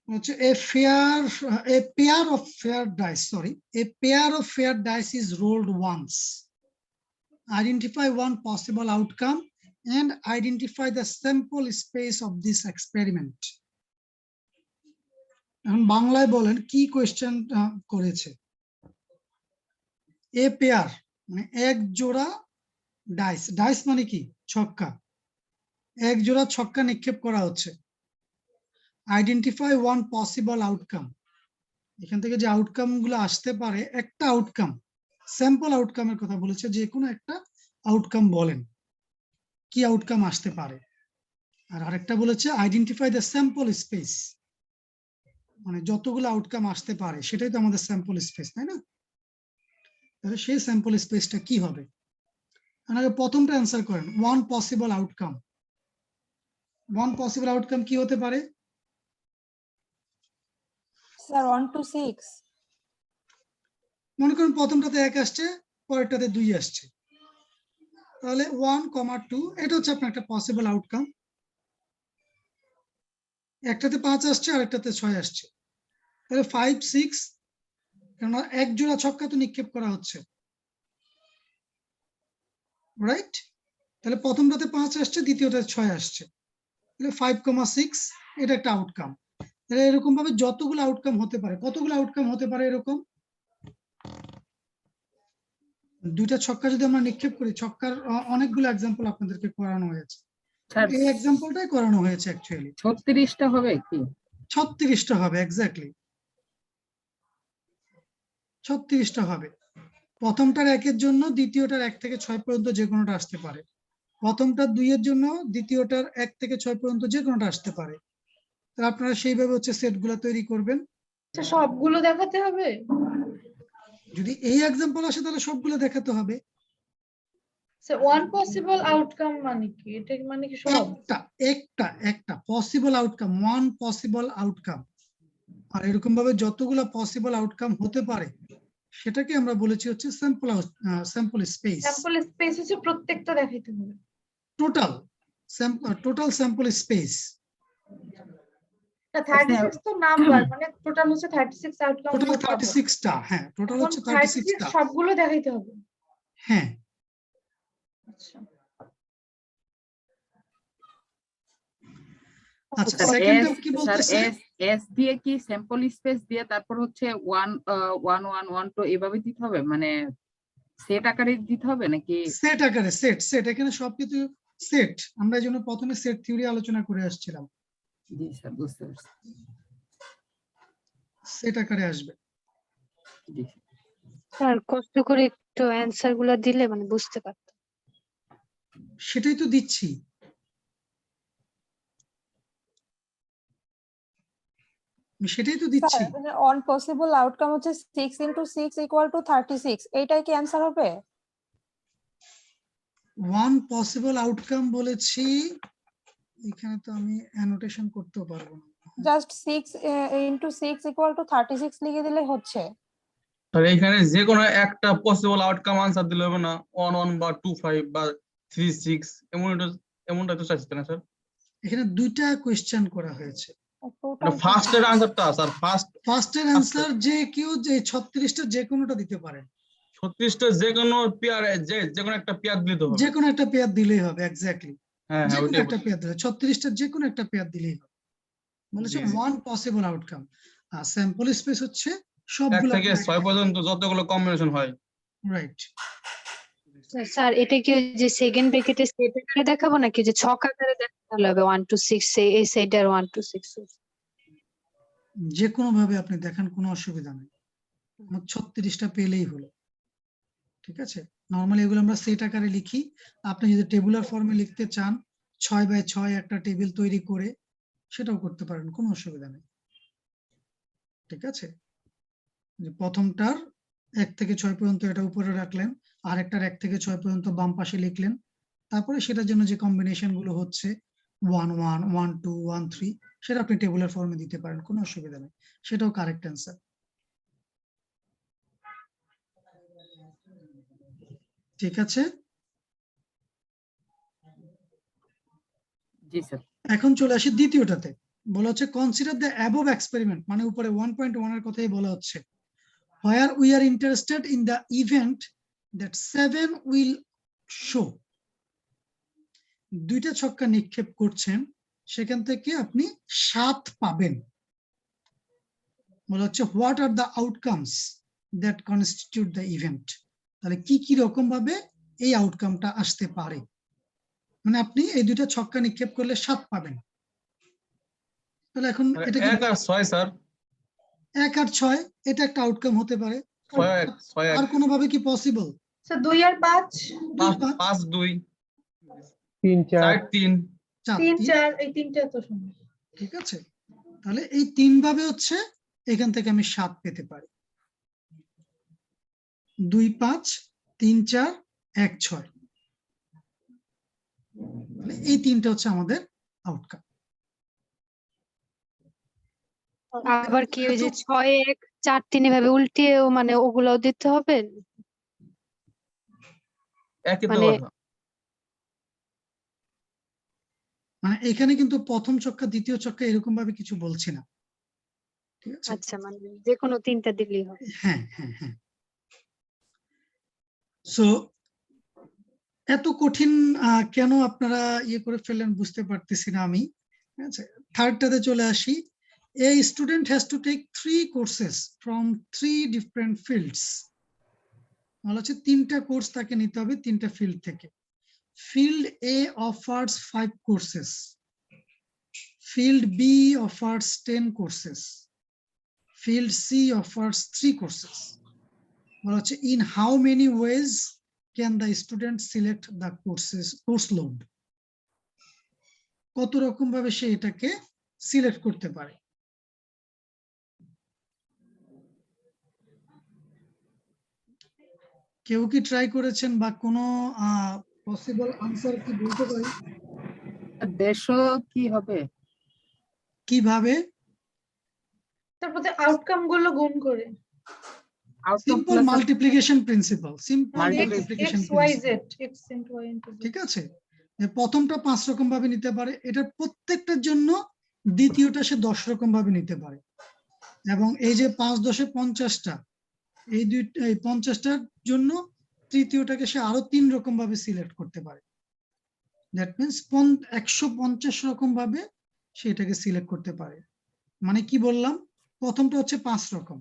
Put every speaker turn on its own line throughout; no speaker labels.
a pair of fair dice, a pair of fair dice is rolled once. Identify one possible outcome and identify the sample space of this experiment. এখন বাংলায় বলেন কি question করেছে। A pair মানে এক জোড়া dice, dice মানে কি ছক্কা, এক জোড়া ছক্কা নিক্ষেপ করা হচ্ছে। আইডেন্টিফাই ওয়ান পসিবল আউটকাম, এখান থেকে যে আউটকাম গুলো আসতে পারে একটা আউটকাম, স্যাম্পল আউটকামের কথা বলেছে, যে কোনো একটা আউটকাম বলেন কি আউটকাম আসতে পারে। আর আরেকটা বলেছে আইডেন্টিফাই দ্য স্যাম্পল স্পেস, মানে যতগুলো আউটকাম আসতে পারে সেটাই তো আমাদের স্যাম্পল স্পেস, তাই না? তাহলে সেই স্যাম্পল স্পেসটা কি হবে? আপনাকে প্রথমটা অ্যান্সার করেন, one possible outcome. One possible outcome কি হতে পারে?
Sir 1 to 6।
মনে করুন প্রথমটাতে 1 আসছে, পরেরটাতে 2 আসছে, তাহলে 1,2 এটা হচ্ছে আপনার একটা পসিবল আউটকাম। একটাতে 5 আসছে আর একটাতে 6 আসছে, তাহলে 5, 6, কেননা এক জোড়া ছক্কা তো নিক্ষেপ করা হচ্ছে, রাইট? তাহলে প্রথমটাতে 5 আসছে, দ্বিতীয়টাতে 6 আসছে, তাহলে 5,6 এটা একটা আউটকাম। তাহলে এরকম ভাবে যতগুলো আউটকাম হতে পারে, কতগুলো আউটকাম হতে পারে এরকম? দুইটা ছক্কা যদি আমরা নিক্ষেপ করি, ছক্কার অনেকগুলো এক্সাম্পল আপনাদেরকে করানো হয়েছে, এই এক্সাম্পলটাই করানো হয়েছে অ্যাকচুয়ালি।
36টা হবে কি?
36টা হবে, এক্স্যাক্টলি 36টা হবে। প্রথমটার 1-এর জন্য দ্বিতীয়টার 1 থেকে 6 পর্যন্ত যে কোনোটা আসতে পারে, প্রথমটার 2-এর জন্য দ্বিতীয়টার 1 থেকে 6 পর্যন্ত যে কোনোটা আসতে পারে। আপনারা সেইভাবে হচ্ছে সেটগুলো তৈরি করবেন।
সবগুলো দেখাতে হবে?
যদি এই এক্সাম্পল আসে তাহলে সবগুলো দেখাতে হবে।
স্যার ওয়ান পসিবল আউটকাম মানে কি? এটা মানে কি সব?
একটা possible outcome, one possible outcome. আর এরকম ভাবে যতগুলো পসিবল আউটকাম হতে পারে সেটাকে আমরা বলেছি হচ্ছে স্যাম্পল স্পেস।
স্যাম্পল স্পেস হচ্ছে প্রত্যেকটা দেখাইতে হবে,
টোটাল স্যাম্পল স্পেস।
36 তো নাম্বার, মানে টোটাল হচ্ছে 36 আউটকাম।
টোটাল 36টা, হ্যাঁ টোটাল হচ্ছে 36টা,
সবগুলো দেখাইতে হবে।
হ্যাঁ।
আচ্ছা
আচ্ছা, সেকেন্ডটা কি বলতেছে?
এস দিয়ে কি স্যাম্পল স্পেস দিয়ে তারপর হচ্ছে 1 1 1 1 2 এভাবে দিতে হবে, মানে সেট আকারে দিতে হবে নাকি?
সেট আকারে, সেট এখানে সবকিছু সেট। আমরা এই জন্য প্রথমে সেট থিওরি আলোচনা করে আসছিলাম।
জি স্যার, বুঝতে পারছি।
সেট আকারে আসবে।
জি
স্যার কষ্ট করে একটু অ্যানসার গুলো দিলে মানে বুঝতে পারতাম।
সেটাই তো দিচ্ছি। সেটাই তো দিচ্ছি।
অন পসিবল আউটকাম হচ্ছে 6 × 6 = 36, এইটাই কি অ্যানসার হবে?
ওয়ান পসিবল আউটকাম বলেছি, এখানে তো আমি অ্যানোটেশন করতেও পারবো না।
জাস্ট 6 × 6 = 36 লিখে দিলে হচ্ছে।
তাহলে এখানে যে কোনো একটা পসিবল আউটকাম আনসার দিলে হবে না? 1 1 বা 2 5 বা 3 6 এমনটা তো চাইছি না স্যার?
এখানে দুইটা কোশ্চেন করা হয়েছে।
ফার্স্টের আনসারটা স্যার,
ফার্স্টের অ্যানসার যে কেউ যে 36টা যে কোনোটা দিতে পারে।
36টা যে কোনো পেয়ার, যে কোনো একটা পেয়ার দিলে তো হবে।
যে কোনো একটা পেয়ার দিলেই হবে, এক্স্যাক্টলি।
হ্যাঁ
যে
হ্যাঁ,
কোনো
ওইটাই
একটা পেয়ার দিলে, 36টা যে কোনো একটা পেয়ার দিলেই হবে। বলেছে ওয়ান পসিবল আউটকাম। আর স্যাম্পল স্পেস হচ্ছে
1
সবগুলো
থেকে 6 পর্যন্ত যতগুলো কম্বিনেশন হয়।
রাইট।
স্যার এটা কি যে সেকেন্ড ব্র্যাকেটে সেট আকারে দেখাবো নাকি যে ছক আকারে দেখালে হবে 1 to 6 এই সেটার 1 to 6?
যে কোনো ভাবে আপনি দেখান, কোনো অসুবিধা নেই, 36টা পেলেই হলো। ঠিক আছে, নরমালি এগুলো আমরা সেট আকারে লিখি। আপনি যদি টেবুলার ফর্মে লিখতে চান 6x6 একটা টেবিল তৈরি করে সেটাও করতে পারেন, কোনো অসুবিধা নেই। ঠিক আছে, যে প্রথমটার 1 থেকে 6 পর্যন্ত এটা উপরে রাখলেন, আর একটার 1 থেকে 6 পর্যন্ত বাম পাশে লিখলেন, তারপরে সেটার জন্য যে কম্বিনেশন গুলো হচ্ছে 1 1 1 2 1 3 সেটা আপনি টেবুলার ফর্মে দিতে পারেন, কোনো অসুবিধা নেই, সেটাও কারেক্ট অ্যান্সার। ঠিক আছে,
জি স্যার।
এখন চলে আসি দ্বিতীয়টাতে। বলা হচ্ছে কনসিডার দ্য অ্যাবভ এক্সপেরিমেন্ট, মানে উপরে 1.1 এর কথাই বলা হচ্ছে, where we are interested in the event that 7 will show। দুইটা ছক্কা নিক্ষেপ করছেন, সেখান থেকে আপনি 7 পাবেন। বলা হচ্ছে what are the outcomes that constitute the event, তাহলে কি কি রকম ভাবে এই আউটকামটা আসতে পারে। মানে আপনি এই দুইটা ছক্কা নিক্ষেপ করলে 7 পাবেন। তাহলে এখন এটা কি
1 আর 6 স্যার,
1 আর 6 এটা একটা আউটকাম হতে পারে,
6
আর কোনো ভাবে কি পসিবল?
স্যার 2 আর 5
5 2
3 4
4 3
3 4 এই তিনটা তো সময়।
ঠিক আছে, তাহলে এই 3 ভাবে হচ্ছে এখান থেকে আমি 7 পেতে পারি। 2 5 3 4 1 6, তাহলে এই তিনটা হচ্ছে আমাদের আউটকাম।
আবার কি ওই যে 6 1 4 3 এভাবে উল্টিয়েও মানে ওগুলাও দিতে হবে?
একই তো
মানে
কথা।
মানে এখানে কিন্তু প্রথম ছক্কা দ্বিতীয় ছক্কা এরকম ভাবে কিছু বলছি না, ঠিক আছে?
আচ্ছা, মানে যে কোনো তিনটা দিলেই হবে।
হ্যাঁ হ্যাঁ হ্যাঁ। সো এত কঠিন কেন আপনারা ইয়ে করে ফেললেন বুঝতে পারতেছি না আমি। আচ্ছা, থার্ডটাতে চলে আসি। A student has to take 3 courses from 3 different fields। বলা হচ্ছে 3টা কোর্স তাকে নিতে হবে 3টা ফিল্ড থেকে। Field A offers 5 courses, Field B offers 10 courses, Field C offers 3 courses। বলা হচ্ছে in how many ways can the student select the course load? কত রকম ভাবে সে এটাকে সিলেক্ট করতে পারে। কেউ কি ট্রাই করেছেন বা কোনো পসিবল আনসার কি বলতে পারি?
150 কি হবে?
কিভাবে?
তারপরে আউটকাম গুলো গুণ করে
outcome
simple multiplication principal, simple multiplication
x y z x into y into z।
ঠিক আছে, যে প্রথমটা 5 রকম ভাবে নিতে পারে, এটা প্রত্যেকটার জন্য দ্বিতীয়টা সে 10 রকম ভাবে নিতে পারে, এবং এই যে 5 10 50টা, এই 50টার জন্য তৃতীয়টাকে সে আরো 3 রকম ভাবে সিলেক্ট করতে পারে। দ্যাট মিন্স 150 রকম ভাবে সে এটাকে সিলেক্ট করতে পারে। মানে কি বললাম, প্রথমটা হচ্ছে 5 রকম,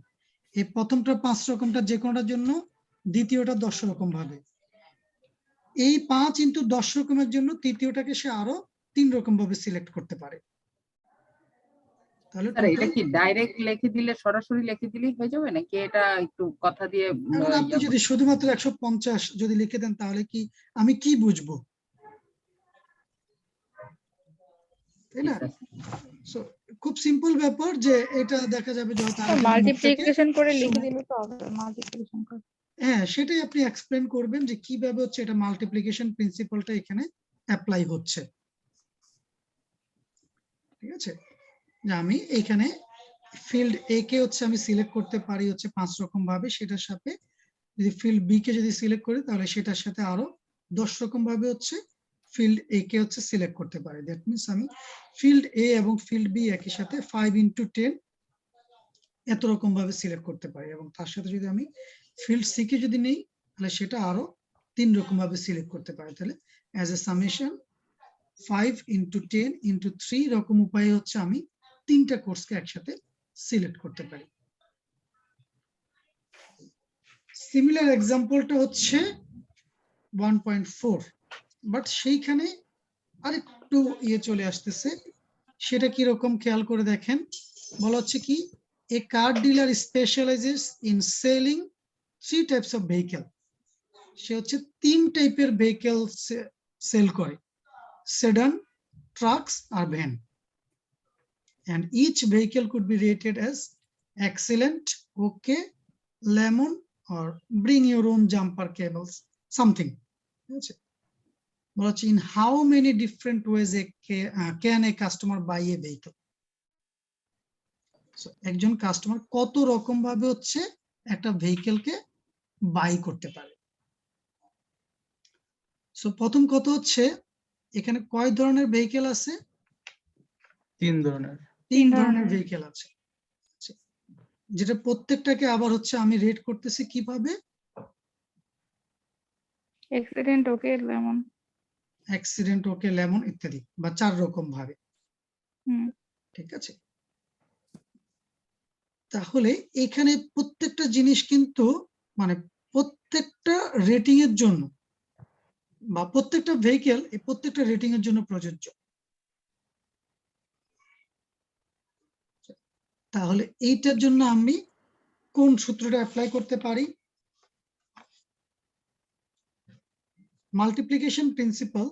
এই প্রথমটা 5 রকমটা যে কোনোটার জন্য, দ্বিতীয়টা 10 রকম ভাবে, এই 5 ইন্টু 10 রকমের জন্য তৃতীয়টাকে সে আরো 3 রকম ভাবে সিলেক্ট করতে পারে। তাহলে
স্যার এটা কি ডাইরেক্ট লিখে দিলে, সরাসরি লিখে দিলেই হয়ে যাবে নাকি এটা একটু কথা দিয়ে
এখন আপনি যদি শুধুমাত্র 150 যদি লিখে দেন তাহলে কি আমি কি বুঝবো, তাই না? সো খুব সিম্পল ব্যাপার, যে এটা দেখা যাবে যে হয়তো আরেকজনের মুখ থেকে-
মাল্টিপ্লিকেশন করে লিখে দিলে তো হবে, মাল্টিপ্লিকেশন করে।
হ্যাঁ, সেটাই আপনি এক্সপ্লেন করবেন যে কিভাবে হচ্ছে এটা মাল্টিপ্লিকেশন প্রিন্সিপালটা এখানে অ্যাপ্লাই হচ্ছে। ঠিক আছে, যে আমি এখানে ফিল্ড এ কে হচ্ছে আমি সিলেক্ট করতে পারি হচ্ছে 5 রকম ভাবে, সেটার সাথে যদি ফিল্ড বি কে যদি সিলেক্ট করি তাহলে সেটার সাথে আরো 10 রকম ভাবে হচ্ছে ফিল্ড এ কে হচ্ছে সিলেক্ট করতে পারি। দ্যাট মিন্স আমি ফিল্ড এ এবং ফিল্ড বি একই সাথে 5 into 10 এত রকম ভাবে সিলেক্ট করতে পারি, এবং তার সাথে যদি আমি ফিল্ড সি কে যদি নেই তাহলে সেটা আরো 3 রকম ভাবে সিলেক্ট করতে পারি। তাহলে as a summation 5 into 10 into 3 রকম উপায়ে হচ্ছে আমি 3টা কোর্সকে একসাথে সিলেক্ট করতে পারি। সিমিলার এক্সাম্পলটা হচ্ছে 1.4, বাট সেইখানে আরেকটু ইয়ে চলে আসতেছে, সেটা কি রকম খেয়াল করে দেখেন। বলা হচ্ছে কি, a car dealer specializes in selling 3 types of vehicle. সে হচ্ছে 3 টাইপের ভেহিকেল সেল করে, সেডান, ট্রাকস আর van, and each vehicle could be rated as excellent, okay, lemon, or bring your own jumper cables, something. In how many different ways can a customer buy a vehicle? So একজন customer কত রকম ভাবে হচ্ছে একটা vehicle K by করতে পারে। So প্রথম কথা হচ্ছে এখানে কয় ধরনের ভেহিকেল আছে?
3 ধরনের।
তিন ধরনের ভেহিকেল আছে, যেটা প্রত্যেকটাকে আবার হচ্ছে আমি রেট করতেছি কিভাবে,
অ্যাক্সিডেন্ট ওকে লেমন।
অ্যাক্সিডেন্ট ওকে লেমন ইত্যাদি, বা 4 রকম ভাবে।
হুম।
ঠিক আছে, তাহলে এখানে প্রত্যেকটা জিনিস কিন্তু মানে প্রত্যেকটা রেটিং এর জন্য বা প্রত্যেকটা ভেহিকেল এই প্রত্যেকটা রেটিং এর জন্য প্রযোজ্য। তাহলে এইটার জন্য আমি কোন সূত্রটা অ্যাপ্লাই করতে পারি? মাল্টিপ্লিকেশন প্রিন্সিপাল,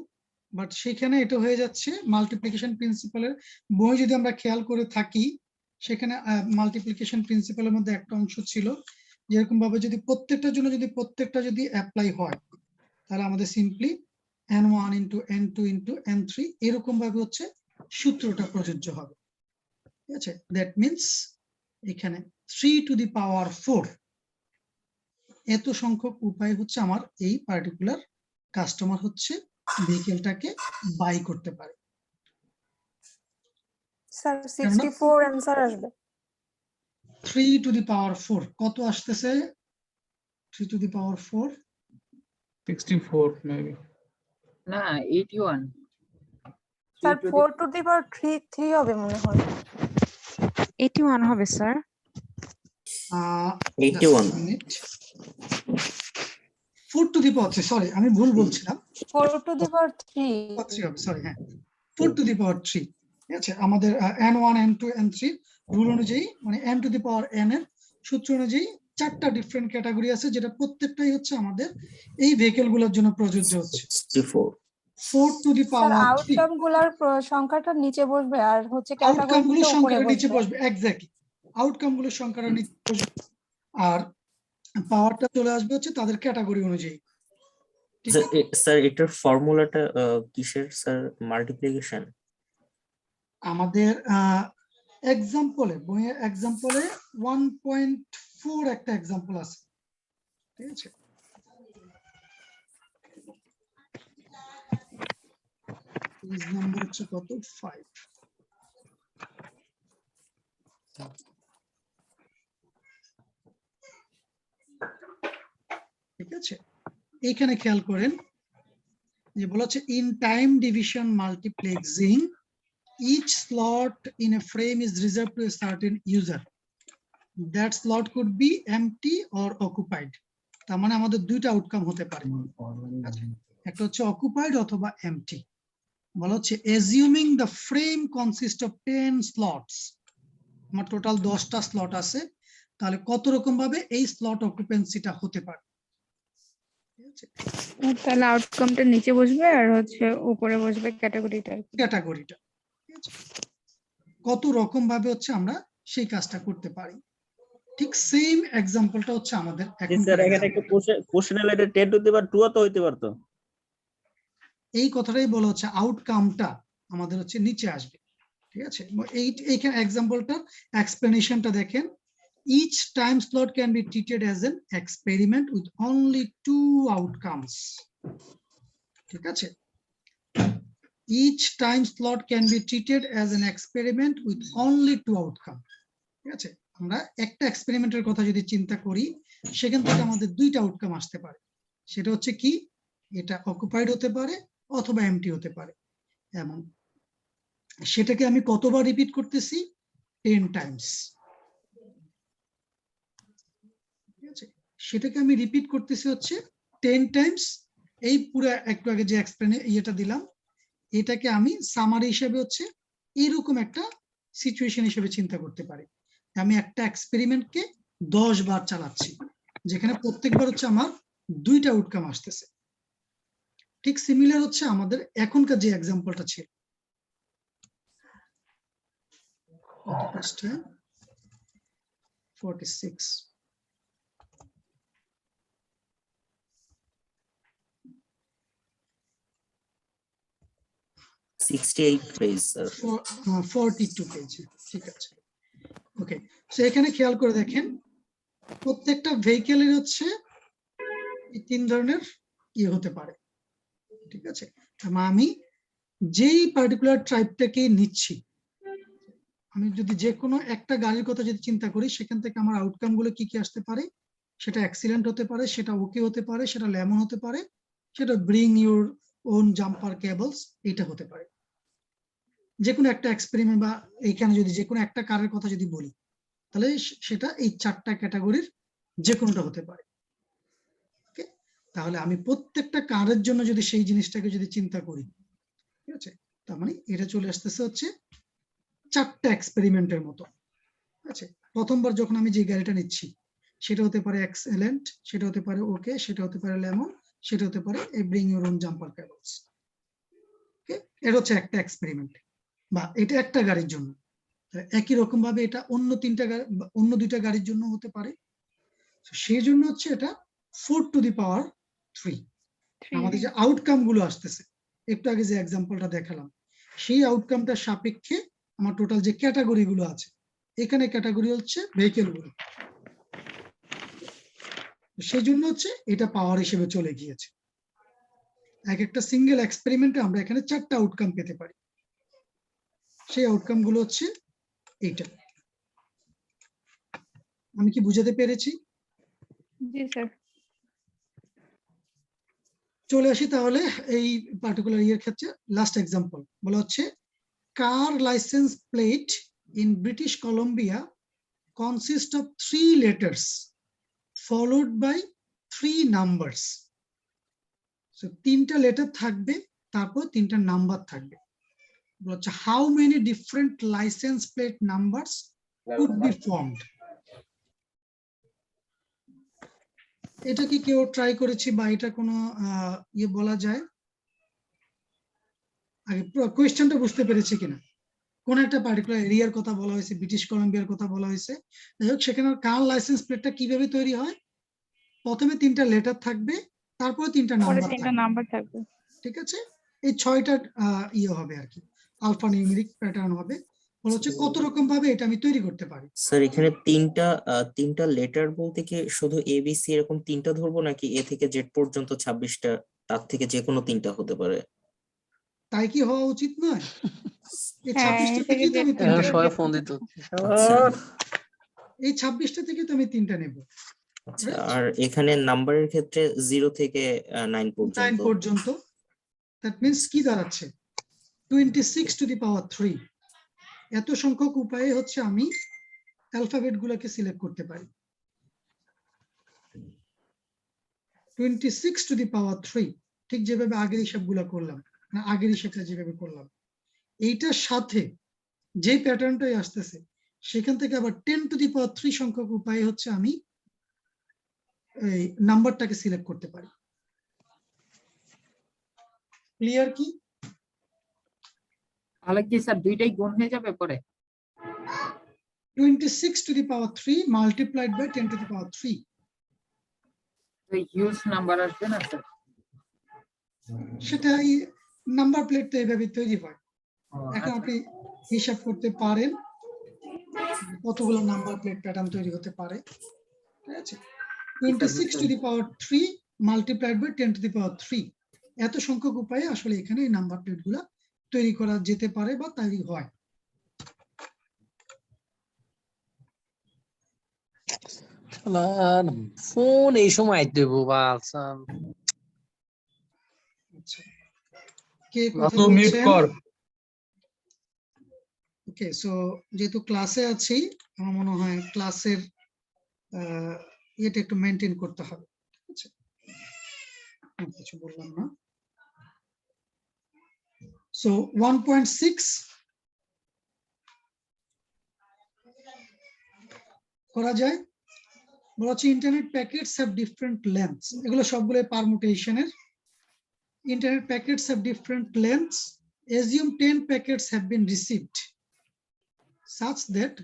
বাট সেখানে এটা হয়ে যাচ্ছে মাল্টিপ্লিকেশন প্রিন্সিপালের বই যদি আমরা খেয়াল করে থাকি, সেখানে মাল্টিপ্লিকেশন প্রিন্সিপালের মধ্যে একটা অংশ ছিল যেরকম ভাবে যদি প্রত্যেকটার জন্য প্রত্যেকটা যদি অ্যাপ্লাই হয়, তাহলে আমাদের simply n1 into n2 into n3 এরকম ভাবে হচ্ছে সূত্রটা প্রযোজ্য হবে। ঠিক আছে, দ্যাট মিনস এখানে 3 টু দি পাওয়ার 4 এত সংখ্যক উপায় হচ্ছে আমার এই পার্টিকুলার কাস্টমার হচ্ছে ভেহিকেলটাকে বাই করতে পারে।
স্যার 64 অ্যান্সার আসবে।
3 টু দি পাওয়ার 4 কত আসতেছে? 3 টু দি পাওয়ার 4
64 মেবি।
না 81
স্যার 4 টু দি পাওয়ার 3 হবে মনে হয়।
81 হবে sir.
81 4 two the power 3, sorry আমি ভুল বলছিলাম,
4 টু দি পাওয়ার 3
হবে, সরি, হ্যাঁ 4 টু দি পাওয়ার 3। ঠিক আছে, আমাদের n1 n2 n3 রুল অনুযায়ী মানে n two the power n এর সূত্র অনুযায়ী 4টা ডিফারেন্ট ক্যাটাগরি আছে, যেটা প্রত্যেকটাই হচ্ছে আমাদের এই ভেহিকেল গুলোর জন্য প্রযোজ্য হচ্ছে। 4 to the
sir
power 3
outcome গুলার সংখ্যাটা নিচে বসবে আর হচ্ছে
আউটকাম
ক্যাটাগরিটা
গুলোর
উপরে
সংখ্যাটা নিচে
বসবে।
বসবে, এক্স্যাক্টলি আউটকাম গুলোর সংখ্যাটা নিচে বসবে, আর পাওয়ারটা চলে আসবে হচ্ছে তাদের ক্যাটাগরি অনুযায়ী। ঠিক আছে,
স্যার এটার ফর্মুলাটা কিসের স্যার? মাল্টিপ্লিকেশন?
আমাদের এক্সাম্পলে বইয়ের এক্সাম্পলে 1.4 একটা এক্সাম্পল আছে। ঠিক আছে, পেজ নাম্বার হচ্ছে কত? 5। ঠিক আছে, এইখানে খেয়াল করেন যে বলা হচ্ছে in time division multiplexing each slot in a frame is reserved to a certain user. That slot could be empty or occupied. তার মানে আমাদের দুইটা আউটকাম হতে পারে, একটা হচ্ছে অকুপাইড অথবা এমটি। বলা হচ্ছে assuming the frame consists of 10 slots, আমার টোটাল 10টা স্লট আছে, তাহলে কত রকম ভাবে এই স্লট অকুপেন্সিটা হতে পারে।
তাহলে আউটকামটা নিচে বসবে আর হচ্ছে উপরে বসবে ক্যাটাগরিটা।
ক্যাটাগরিটা কত রকম ভাবে হচ্ছে আমরা সেই কাজটা করতে পারি। ঠিক সেম এক্সাম্পলটা হচ্ছে আমাদের এখন
স্যার এখানে একটা কোশ্চেন এলে এটা 10 টু দি পাওয়ার 2 তো হইতে পারতো।
এই কথাটাই বলা হচ্ছে আউটকামটা আমাদের হচ্ছে নিচে আসবে। ঠিক আছে, এইখানে এক্সাম্পলটা এক্সপ্লেনেশনটা দেখেন, each time slot can be treated as an experiment with only 2 outcomes. ঠিক আছে, each time slot can be treated as an experiment with only 2 outcome. ঠিক আছে, আমরা একটা এক্সপেরিমেন্টের কথা যদি চিন্তা করি, সেখান থেকে আমাদের দুইটা আউটকাম আসতে পারে। সেটা হচ্ছে কি, এটা অকুপাইড হতে পারে অথবা এমটি হতে পারে, এবং সেটাকে আমি কতবার রিপিট করতেছি? 10 টাইমস। ঠিক আছে, সেটাকে আমি রিপিট করতেছি হচ্ছে 10 টাইমস। এই পুরো একটু আগে যে ইয়েটা দিলাম, এটাকে আমি সামারি হিসেবে হচ্ছে এরকম একটা সিচুয়েশন হিসেবে চিন্তা করতে পারি। আমি একটা এক্সপেরিমেন্টকে 10 বার চালাচ্ছি, যেখানে প্রত্যেকবার হচ্ছে আমার দুইটা আউটকাম আসতেছে। ঠিক সিমিলার হচ্ছে আমাদের এখনকার যে এক্সাম্পলটা ছিল, 46
68 পেজ স্যার।
42 পেজ। ঠিক আছে, ওকে। সো এখানে খেয়াল করে দেখেন, প্রত্যেকটা ভেহিকেলের হচ্ছে এই 3 ধরনের ইয়ে হতে পারে। ঠিক আছে, আমি যেই পার্টিকুলার ট্রাইবটাকে নিচ্ছি, আমি যদি যে কোনো একটা গাড়ির কথা যদি চিন্তা করি, সেখান থেকে আমার আউটকাম গুলো কি কি আসতে পারে, সেটা অ্যাক্সিডেন্ট হতে পারে, সেটা ওকে হতে পারে, সেটা লেমন হতে পারে, সেটা bring your own jumper cables, এটা হতে পারে। যে কোনো একটা এক্সপেরিমেন্ট বা এইখানে যদি যে কোনো একটা কারের কথা যদি বলি, তাহলে সেটা এই 4টা ক্যাটাগরির যে কোনোটা হতে পারে। ওকে, তাহলে আমি প্রত্যেকটা কারের জন্য যদি সেই জিনিসটাকে যদি চিন্তা করি, ঠিক আছে, তার মানে এটা চলে আসতেছে হচ্ছে 4টা এক্সপেরিমেন্টের মতো। ঠিক আছে, প্রথমবার যখন আমি যে গাড়িটা নিচ্ছি, সেটা হতে পারে এক্সেলেন্ট, সেটা হতে পারে ওকে, সেটা হতে পারে লেমন, সেটা হতে পারে এই bring your own jumper cables. Okay, এটা হচ্ছে একটা এক্সপেরিমেন্ট, বা এটা একটা গাড়ির জন্য। একই রকম ভাবে এটা অন্য 2টা গাড়ির জন্য হতে পারে। সেই জন্য হচ্ছে এটা 4 টু দি পাওয়ার 3। আমাদের যে আউটকাম গুলো আসতেছে, একটু আগে যে এক্সাম্পলটা দেখালাম, সেই আউটকামটার সাপেক্ষে আমার টোটাল যে ক্যাটাগরি গুলো আছে, এখানে ক্যাটাগরি হচ্ছে ভেহিকেল গুলো, সেই জন্য হচ্ছে এটা পাওয়ার হিসেবে চলে গিয়েছে। এক একটা সিঙ্গেল এক্সপেরিমেন্টে আমরা এখানে 4টা আউটকাম পেতে পারি। সেই আউটকাম গুলো হচ্ছে এইটা। আমি কি বুঝাতে পেরেছি?
জি স্যার।
চলে আসি তাহলে এই পার্টিকুলার ইয়ের ক্ষেত্রে। লাস্ট এক্সাম্পল বলা হচ্ছে, car license plate in British Columbia consist of 3 letters followed by 3 numbers. So 3টা লেটার থাকবে, তারপর 3টা নাম্বার থাকবে। বলা হচ্ছে, how many different license plate numbers could be formed. এটা কি কেউ ট্রাই করেছি বা এটা কোনো ইয়ে বলা যায়? আগে কোয়েশ্চেনটা বুঝতে পেরেছি কিনা? কোন একটা পার্টিকুলার এরিয়ার কথা বলা হয়েছে, ব্রিটিশ কলম্বিয়ার কথা বলা হয়েছে। যাই হোক, সেখানে কার লাইসেন্স প্লেটটা কিভাবে তৈরি হয়? প্রথমে 3টা লেটার থাকবে, তারপরে 3টা
পরে
নাম্বার
3টা
থাকবে।
নাম্বার থাকবে।
ঠিক আছে, এই 6টা ইয়ে হবে আর কি, আলফা নিউমেরিক প্যাটার্ন হবে। বলা হচ্ছে কত রকম ভাবে এটা আমি তৈরি করতে পারি।
স্যার এখানে তিনটা লেটার বলতে কি শুধু ABC এরকম 3টা ধরবো, নাকি A থেকে Z পর্যন্ত 26টা, তার থেকে যে কোনো 3টা হতে পারে?
তাই কি হওয়া উচিত নয়? এই
হ্যাঁ,
26টা
এ থেকে
থেকেই তো আমি
Z
3টা
পর্যন্ত
নেব।
ফোন দিত।
আচ্ছা
এই 26টা থেকে তো আমি 3টা নেব।
আচ্ছা, আর এখানে নাম্বারের ক্ষেত্রে 0 থেকে 9 পর্যন্ত।
9 পর্যন্ত। দ্যাট মিন্স কি দাঁড়াচ্ছে? 26 টু দি পাওয়ার 3। এত সংখ্যক উপায়ে হচ্ছে আমি অ্যালফাবেট গুলোকে সিলেক্ট করতে পারি। 26 টু দি পাওয়ার 3, ঠিক যেভাবে আগের হিসাবগুলো করলাম, না আগের হিসাবটা যেভাবে করলাম, এইটার সাথে যে প্যাটার্নটাই আসতেছে, সেখান থেকে আবার 10 টু দি পাওয়ার 3 সংখ্যক উপায়ে হচ্ছে আমি এই নাম্বারটাকে সিলেক্ট করতে পারি। ক্লিয়ার কি?
তাহলে কি স্যার দুইটাই গুণ হয়ে যাবে পরে?
26 to the power 3 multiplied by 10 to the power 3।
Huge number আসবে না স্যার?
সেটাই, নাম্বার প্লেট তো এইভাবে তৈরি হয়। এখন
আচ্ছা।
আপনি হিসাব করতে পারেন কতগুলো নাম্বার প্লেট প্যাটার্ন তৈরি হতে পারে। ঠিক আছে, 26 to the power 3 multiplied by 10 to the power 3, এত সংখ্যক উপায়ে আসলে এখানে এই নাম্বার প্লেট গুলা তৈরি করা যেতে পারে বা তৈরি হয়।
ফোন এই সময় দেবো বা
আচ্ছা, কে কথা
তো মিউট
বলছেন?
কর।
ওকে, সো যেহেতু ক্লাসে আছি, আমার মনে হয় ক্লাসের এটা একটু মেনটেন করতে হবে। ঠিক আছে, আর কিছু বললাম না। সো 1.6 করা যায়। বলা হচ্ছে internet packets have different lengths, এগুলো সবগুলো পারমুটেশনের। Internet packets have different lengths, assume 10 packets have been received such that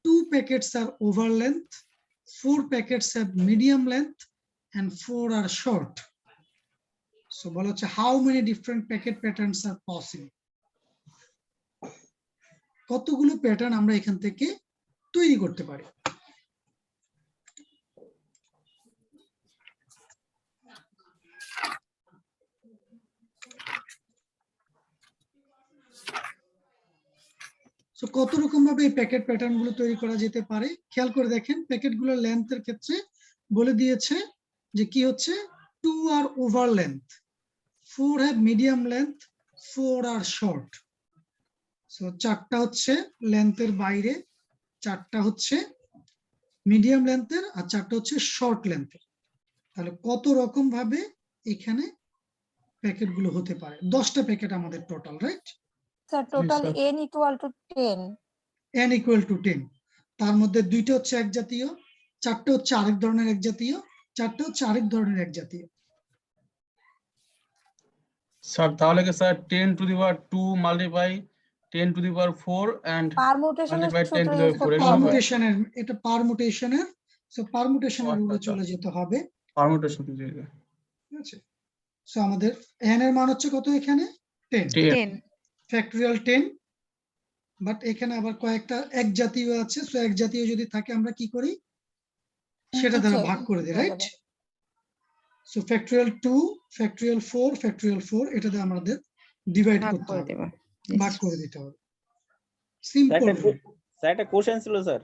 2 packets are over length, 4 packets have medium length and 4 are short. So বলা হচ্ছে how many different packet patterns are possible, কতগুলো pattern আমরা এখান থেকে তৈরি করতে পারি। তো কত রকম ভাবে এই প্যাকেট প্যাটার্ন গুলো তৈরি করা যেতে পারে খেয়াল করে দেখেন, প্যাকেট গুলোর লেন্থের ক্ষেত্রে বলে দিয়েছে যে কি হচ্ছে 2 are over length, 4 have medium length, 4 are short. So 4টা হচ্ছে লেন্থের বাইরে, 4টা হচ্ছে মিডিয়াম লেন্থের, আর 4টা হচ্ছে শর্ট লেন্থের। তাহলে কত রকম ভাবে এখানে প্যাকেট গুলো হতে পারে? 10টা প্যাকেট আমাদের total, right?
Sir total
sir.
n equal to 10।
n equal to 10, তার মধ্যে 2টা হচ্ছে এক জাতীয়, 4টা হচ্ছে আরেক ধরনের এক জাতীয়, 4টা হচ্ছে আরেক ধরনের এক জাতীয়।
স্যার তাহলে কি sir 10 to the power 2 multiply 10 to the power 4 and
পারমুটেশনের
মাল্টিপ্লাই 10
সূত্র
টু দি
ইউজ
পাওয়ার 4
করতে
এগুলো
হবে।
হবে
পারমুটেশনের, এটা পারমুটেশনের, সো পারমুটেশনের রুলে
আচ্ছা।
চলে যেতে হবে,
পারমুটেশন দিয়ে
ঠিক আছে? সো আমাদের n এর মান হচ্ছে কত এখানে 10,
10
ফ্যাক্টরিয়াল 10, বাট এখানে আবার কয়েকটা এক জাতীয় আছে, সো এক জাতীয় যদি থাকে আমরা কি করি, সেটা দ্বারা
নিচে
ভাগ করে দিই,
হয়ে
রাইট?
যাবে।
সো ফ্যাক্টরিয়াল 2, ফ্যাক্টরিয়াল 4, ফ্যাক্টরিয়াল 4, এটা দিয়ে আমাদের ডিভাইড
ভাগ
করতে
করে
হবে,
দেবা।
ভাগ করে দিতে হবে, সিম্পল।
স্যার একটা কোশ্চেন ছিল স্যার,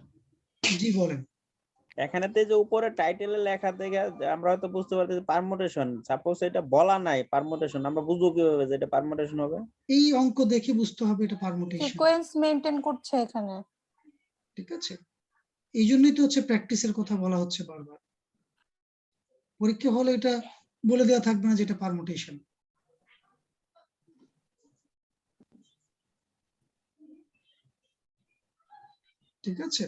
জি বলেন।
এখানেতে যে উপরে টাইটেলে লেখা থেকে আমরা হয়তো বুঝতে পারতেছি পারমুটেশন, সাপোজ এটা বলা নাই পারমুটেশন, আমরা বুঝবো কিভাবে যে এটা পারমুটেশন হবে?
এই অঙ্ক দেখে বুঝতে হবে এটা পারমুটেশন,
সিকোয়েন্স মেইনটেইন করছে এখানে।
ঠিক আছে? এই জন্যই তো হচ্ছে প্র্যাকটিসের কথা বলা হচ্ছে বারবার। পরীক্ষা হলে এটা বলে দেওয়া থাকবে না যে এটা পারমুটেশন। ঠিক আছে?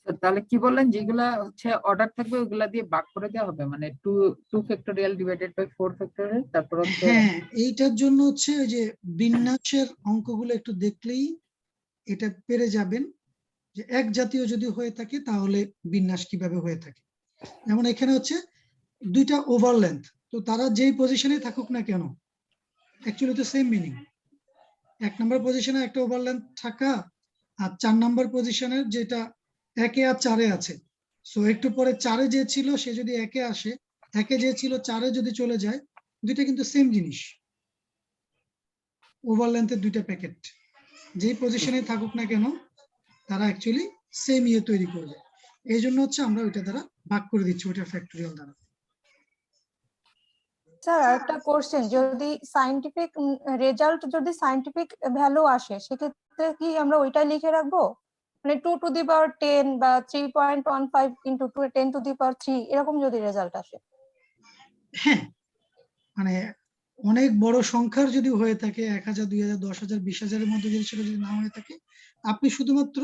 স্যার তাহলে কি বললেন, যেগুলা হচ্ছে অর্ডার থাকবে ওগুলা দিয়ে ভাগ করে দেওয়া হবে, মানে 2 ফ্যাক্টোরিয়াল ডিভাইডেড বাই 4 ফ্যাক্টোরিয়াল, তারপর হচ্ছে
হ্যাঁ, এইটার জন্য হচ্ছে ওই যে বিন্যাসের অঙ্কগুলো একটু দেখলেই এটা পেরে যাবেন যে এক জাতীয় যদি হয়ে থাকে তাহলে বিন্যাস কিভাবে হয়ে থাকে। যেমন এখানে হচ্ছে 2টা ওভার লেন্থ, তো তারা যেই পজিশনে থাকুক না কেন অ্যাকচুয়ালি তো সেম মিনিং। 1 নম্বর পজিশনে একটা ওভার লেন্থ থাকা আর 4 নম্বর পজিশনের যেটা 1 আর 4 আছে, সো একটু পরে 4 যে ছিল সে যদি 1 আসে, 1 যে ছিল 4 যদি চলে যায়, দুইটা কিন্তু সেম জিনিস। ওভার লেন্থের 2টা প্যাকেট যেই পজিশনে থাকুক না কেন তারা অ্যাকচুয়ালি সেম ইয়ে তৈরি করবে, এই জন্য হচ্ছে আমরা ওইটা দ্বারা ভাগ করে দিচ্ছি, ওইটা ফ্যাক্টরিয়াল দ্বারা।
স্যার একটা কোশ্চেন, যদি সায়েন্টিফিক রেজাল্ট যদি সায়েন্টিফিক ভ্যালু আসে সেক্ষেত্রে কি আমরা ওইটাই লিখে রাখবো, মানে 2 টু দি পাওয়ার 10 বা 3.15 ইনটু 10 টু দি পাওয়ার 3 এরকম যদি রেজাল্ট আসে?
হ্যাঁ, মানে অনেক বড় সংখ্যার যদি হয়ে থাকে 1000, 2000, 10,000, 20,000-এর মধ্যে যদি সেটা যদি না হয়ে থাকে, আপনি শুধুমাত্র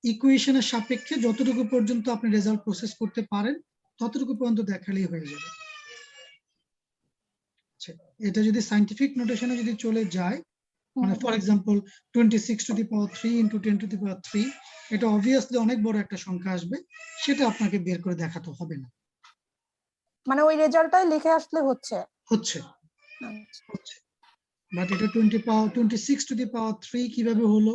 ইকুয়েশনের সাপেক্ষে যতটুকু পর্যন্ত আপনি রেজাল্ট প্রসেস করতে পারেন ততটুকু পর্যন্ত দেখালেই হয়ে যাবে। এটা যদি সায়েন্টিফিক নোটেশনে যদি চলে যায়, মানে for example 26 to the power 3 into 10 to the power 3, এটা অবভিয়াসলি অনেক বড় একটা সংখ্যা আসবে, সেটা আপনাকে বের করে দেখাতে হবে না,
মানে ওই রেজাল্টটাই লিখে আসলে হচ্ছে।
হচ্ছে।
আচ্ছা।
বাট এটা 26 টু দি পাওয়ার 3 কিভাবে হলো,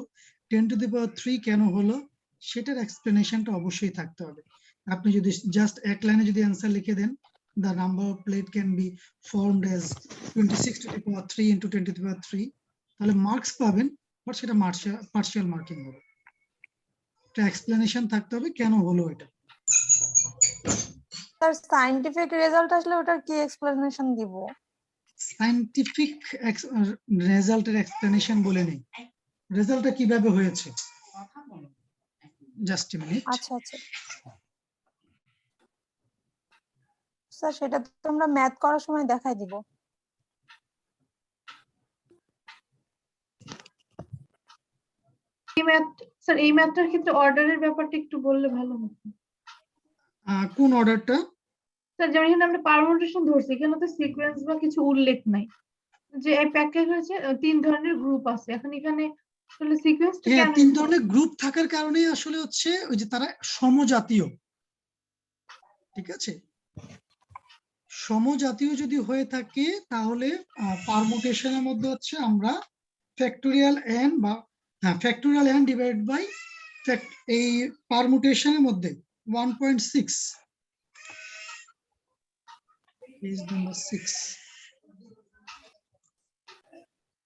10 টু দি পাওয়ার 3 কেন হলো, সেটার এক্সপ্লেনেশনটা অবশ্যই থাকতে হবে। আপনি যদি জাস্ট এক লাইনে যদি অ্যান্সার লিখে দেন, the number of plate can be formed as 26 to the power 3 into 10 to the power 3, তাহলে মার্কস পাবেন, বাট সেটা পার্শিয়াল মার্কিং হবে। একটা এক্সপ্লেনেশন থাকতে হবে কেন হলো এটা।
স্যার সায়েন্টিফিক রেজাল্ট আসলে ওটার কি এক্সপ্লেনেশন দিব?
সায়েন্টিফিক রেজাল্টের এক্সপ্লেনেশন বলে নেই, রেজাল্টটা কিভাবে হয়েছে। Just a minute.
আচ্ছা আচ্ছা স্যার, সেটা তো আমরা ম্যাথ করার সময় দেখাই দিব।
এই ম্যাথ, স্যার এই ম্যাথটার ক্ষেত্রে অর্ডারের ব্যাপারটা একটু বললে ভালো হতো।
কোন অর্ডারটা?
স্যার যেমন এখানে আমরা পারমুটেশন ধরছি, এখানে তো সিকোয়েন্স বা কিছু উল্লেখ নাই, যে এই প্যাকেজ হচ্ছে 3 ধরনের গ্রুপ আছে, এখন এখানে আসলে সিকোয়েন্সটা
হ্যাঁ,
কেন?
3 ধরনের গ্রুপ থাকার কারণেই আসলে হচ্ছে ওই যে তারা সমজাতীয়, ঠিক আছে? সমজাতীয় যদি হয়ে থাকে তাহলে পারমুটেশনের মধ্যে হচ্ছে আমরা ফ্যাক্টোরিয়াল n বা ফ্যাক্টোরিয়াল n ডিভাইড বাই এই পারমুটেশনের মধ্যে 1.6, পেজ নাম্বার 6,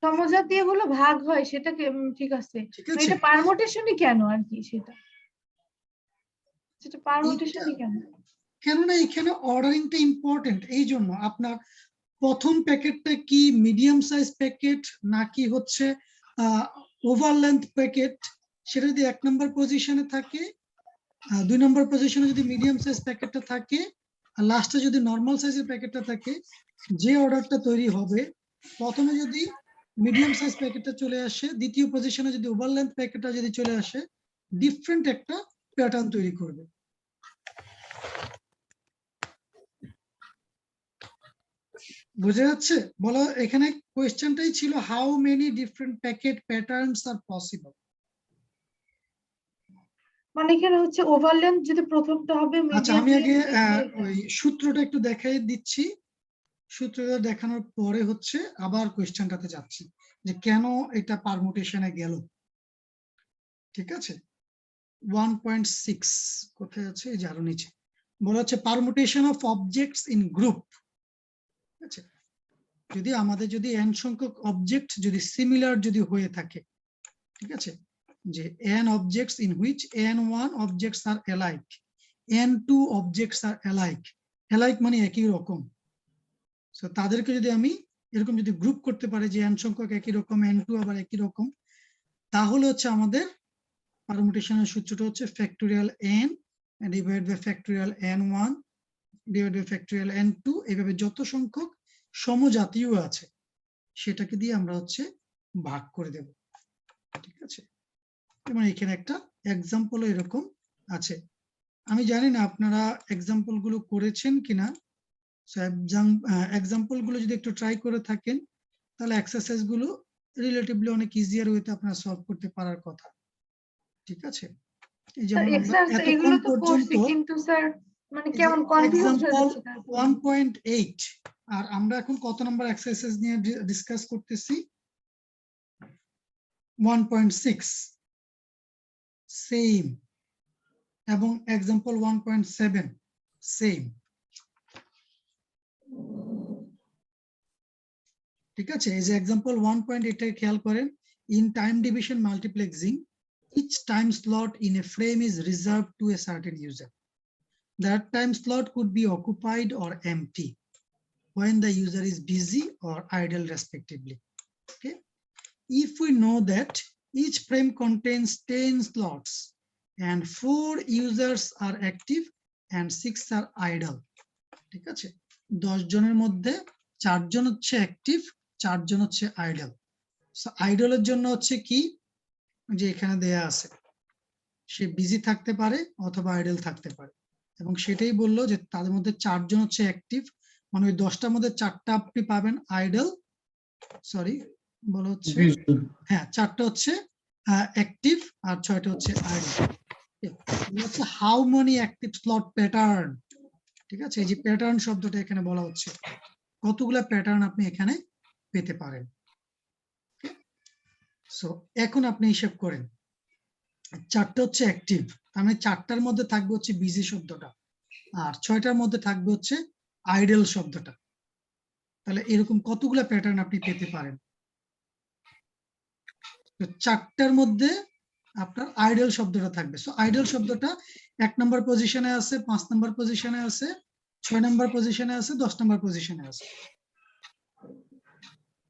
সমজাতীয় গুলো ভাগ হয় সেটাকে ঠিক আছে,
ঠিক
মানে
আছে?
এটা পারমুটেশনই কেন আর কি সেটা পারমুটেশনই কেন?
কেননা এখানে অর্ডারিংটা ইম্পর্টেন্ট, এই জন্য আপনার প্রথম প্যাকেটটা কি মিডিয়াম সাইজ প্যাকেট নাকি হচ্ছে ওভার লেন্থ প্যাকেট, সেটা যদি 1 নম্বর পজিশনে থাকে, 2 নম্বর পজিশনে যদি মিডিয়াম সাইজ প্যাকেটটা থাকে, আর লাস্টে যদি নর্মাল সাইজের প্যাকেটটা থাকে, যে অর্ডারটা তৈরি হবে, প্রথমে যদি মিডিয়াম সাইজ প্যাকেটটা চলে আসে, দ্বিতীয় পজিশনে যদি ওভার লেন্থ প্যাকেটটা যদি চলে আসে, ডিফারেন্ট একটা প্যাটার্ন তৈরি করবে। বুঝা যাচ্ছে? বলো, এখানে কোয়েশ্চেনটাই ছিল how many different packet patterns are possible.
মানে এখানে হচ্ছে ওভারল্যান্ড যদি প্রথমটা হবে
আচ্ছা,
মিডিয়াম
আমি আগে ওই সূত্রটা একটু দেখাই দিচ্ছি, সূত্রটা দেখানোর পরে হচ্ছে আবার কোয়েশ্চেনটাতে যাচ্ছি যে কেন এটা পারমুটেশনে গেল। ঠিক আছে, 1.6 কোথায় আছে, এই যে আরো নিচে বলা হচ্ছে permutation of objects in group. ঠিক আছে, যদি আমাদের যদি n সংখ্যক অবজেক্ট যদি সিমিলার যদি হয়ে থাকে, ঠিক আছে, যে n objects in which n1 objects are alike, n2 objects are alike, alike মানে একই রকম, সো তাদেরকে যদি আমি এরকম যদি গ্রুপ করতে পারি যে n সংখ্যক একই রকম, n2 আবার একই রকম, তাহলে হচ্ছে আমাদের পারমুটেশনের সূত্রটা হচ্ছে factorial n divide by factorial n1 divide by factorial n2, এইভাবে যত সংখ্যক সমজাতীয় আছে সেটাকে দিয়ে আমরা হচ্ছে ভাগ করে দেব। ঠিক আছে, এবং এখানে একটা এক্সাম্পল এরকম আছে, আমি জানি না আপনারা এক্সাম্পল গুলো করেছেন কিনা। এক্সাম্পল গুলো যদি একটু ট্রাই করে থাকেন তাহলে এক্সারসাইজ গুলো রিলেটিভলি অনেক ইজিয়ার ওয়েতে আপনারা সলভ করতে পারার কথা। ঠিক আছে, এই যেমন আমরা
এগুলো
এতক্ষণ
তো
পর্যন্ত
করছি কিন্তু স্যার মানে কেমন কনফিউজ হয়ে
এক্সাম্পল
যাচ্ছে তারপর।
1.8, আর আমরা এখন কত নাম্বার এক্সারসাইজ নিয়ে ডিসকাস করতেছি? 1.6, সেম, এবং এক্সাম্পল 1.7 সেম। ঠিক আছে, এই যে এক্সাম্পল 1.8 খেয়াল করেন, in time division multiplexing each time slot in a frame is reserved to a certain user, that time slot could be occupied or empty when the user is busy or idle respectively. Okay, if we know that each frame contains 10 slots and 4 users are active and 6 are idle, ঠিক আছে, 10 জনের মধ্যে 4 জন হচ্ছে active, 4 জন হচ্ছে idol. So আইডলের জন্য হচ্ছে কি, যে এখানে দেয়া আছে সে বিজি থাকতে পারে অথবা আইডল থাকতে পারে, এবং সেটাই বললো যে তাদের মধ্যে 4 জন হচ্ছে অ্যাক্টিভ, মানে ওই 10টার মধ্যে 4টা আপনি পাবেন আইডল, সরি বলা হচ্ছে, হ্যাঁ 4টা হচ্ছে অ্যাক্টিভ আর 6টা হচ্ছে আইডল। হচ্ছে how many active slot pattern. ঠিক আছে, এই যে প্যাটার্ন শব্দটা এখানে বলা হচ্ছে কতগুলা প্যাটার্ন আপনি এখানে পেতে পারেন। সো এখন আপনি হিসাব করেন, 4টা হচ্ছে অ্যাক্টিভ, তার মানে 4টার মধ্যে থাকবে হচ্ছে বিজি শব্দটা, আর 6টার মধ্যে থাকবে হচ্ছে আইডল শব্দটা, তাহলে এরকম কতগুলা প্যাটার্ন আপনি পেতে পারেন? 4টার মধ্যে আপনার আইডল শব্দটা থাকবে। সো আইডল শব্দটা 1 নম্বর পজিশনে আছে, 5 নম্বর পজিশনে আছে, 6 নম্বর পজিশনে আছে, 10 নম্বর পজিশনে আছে।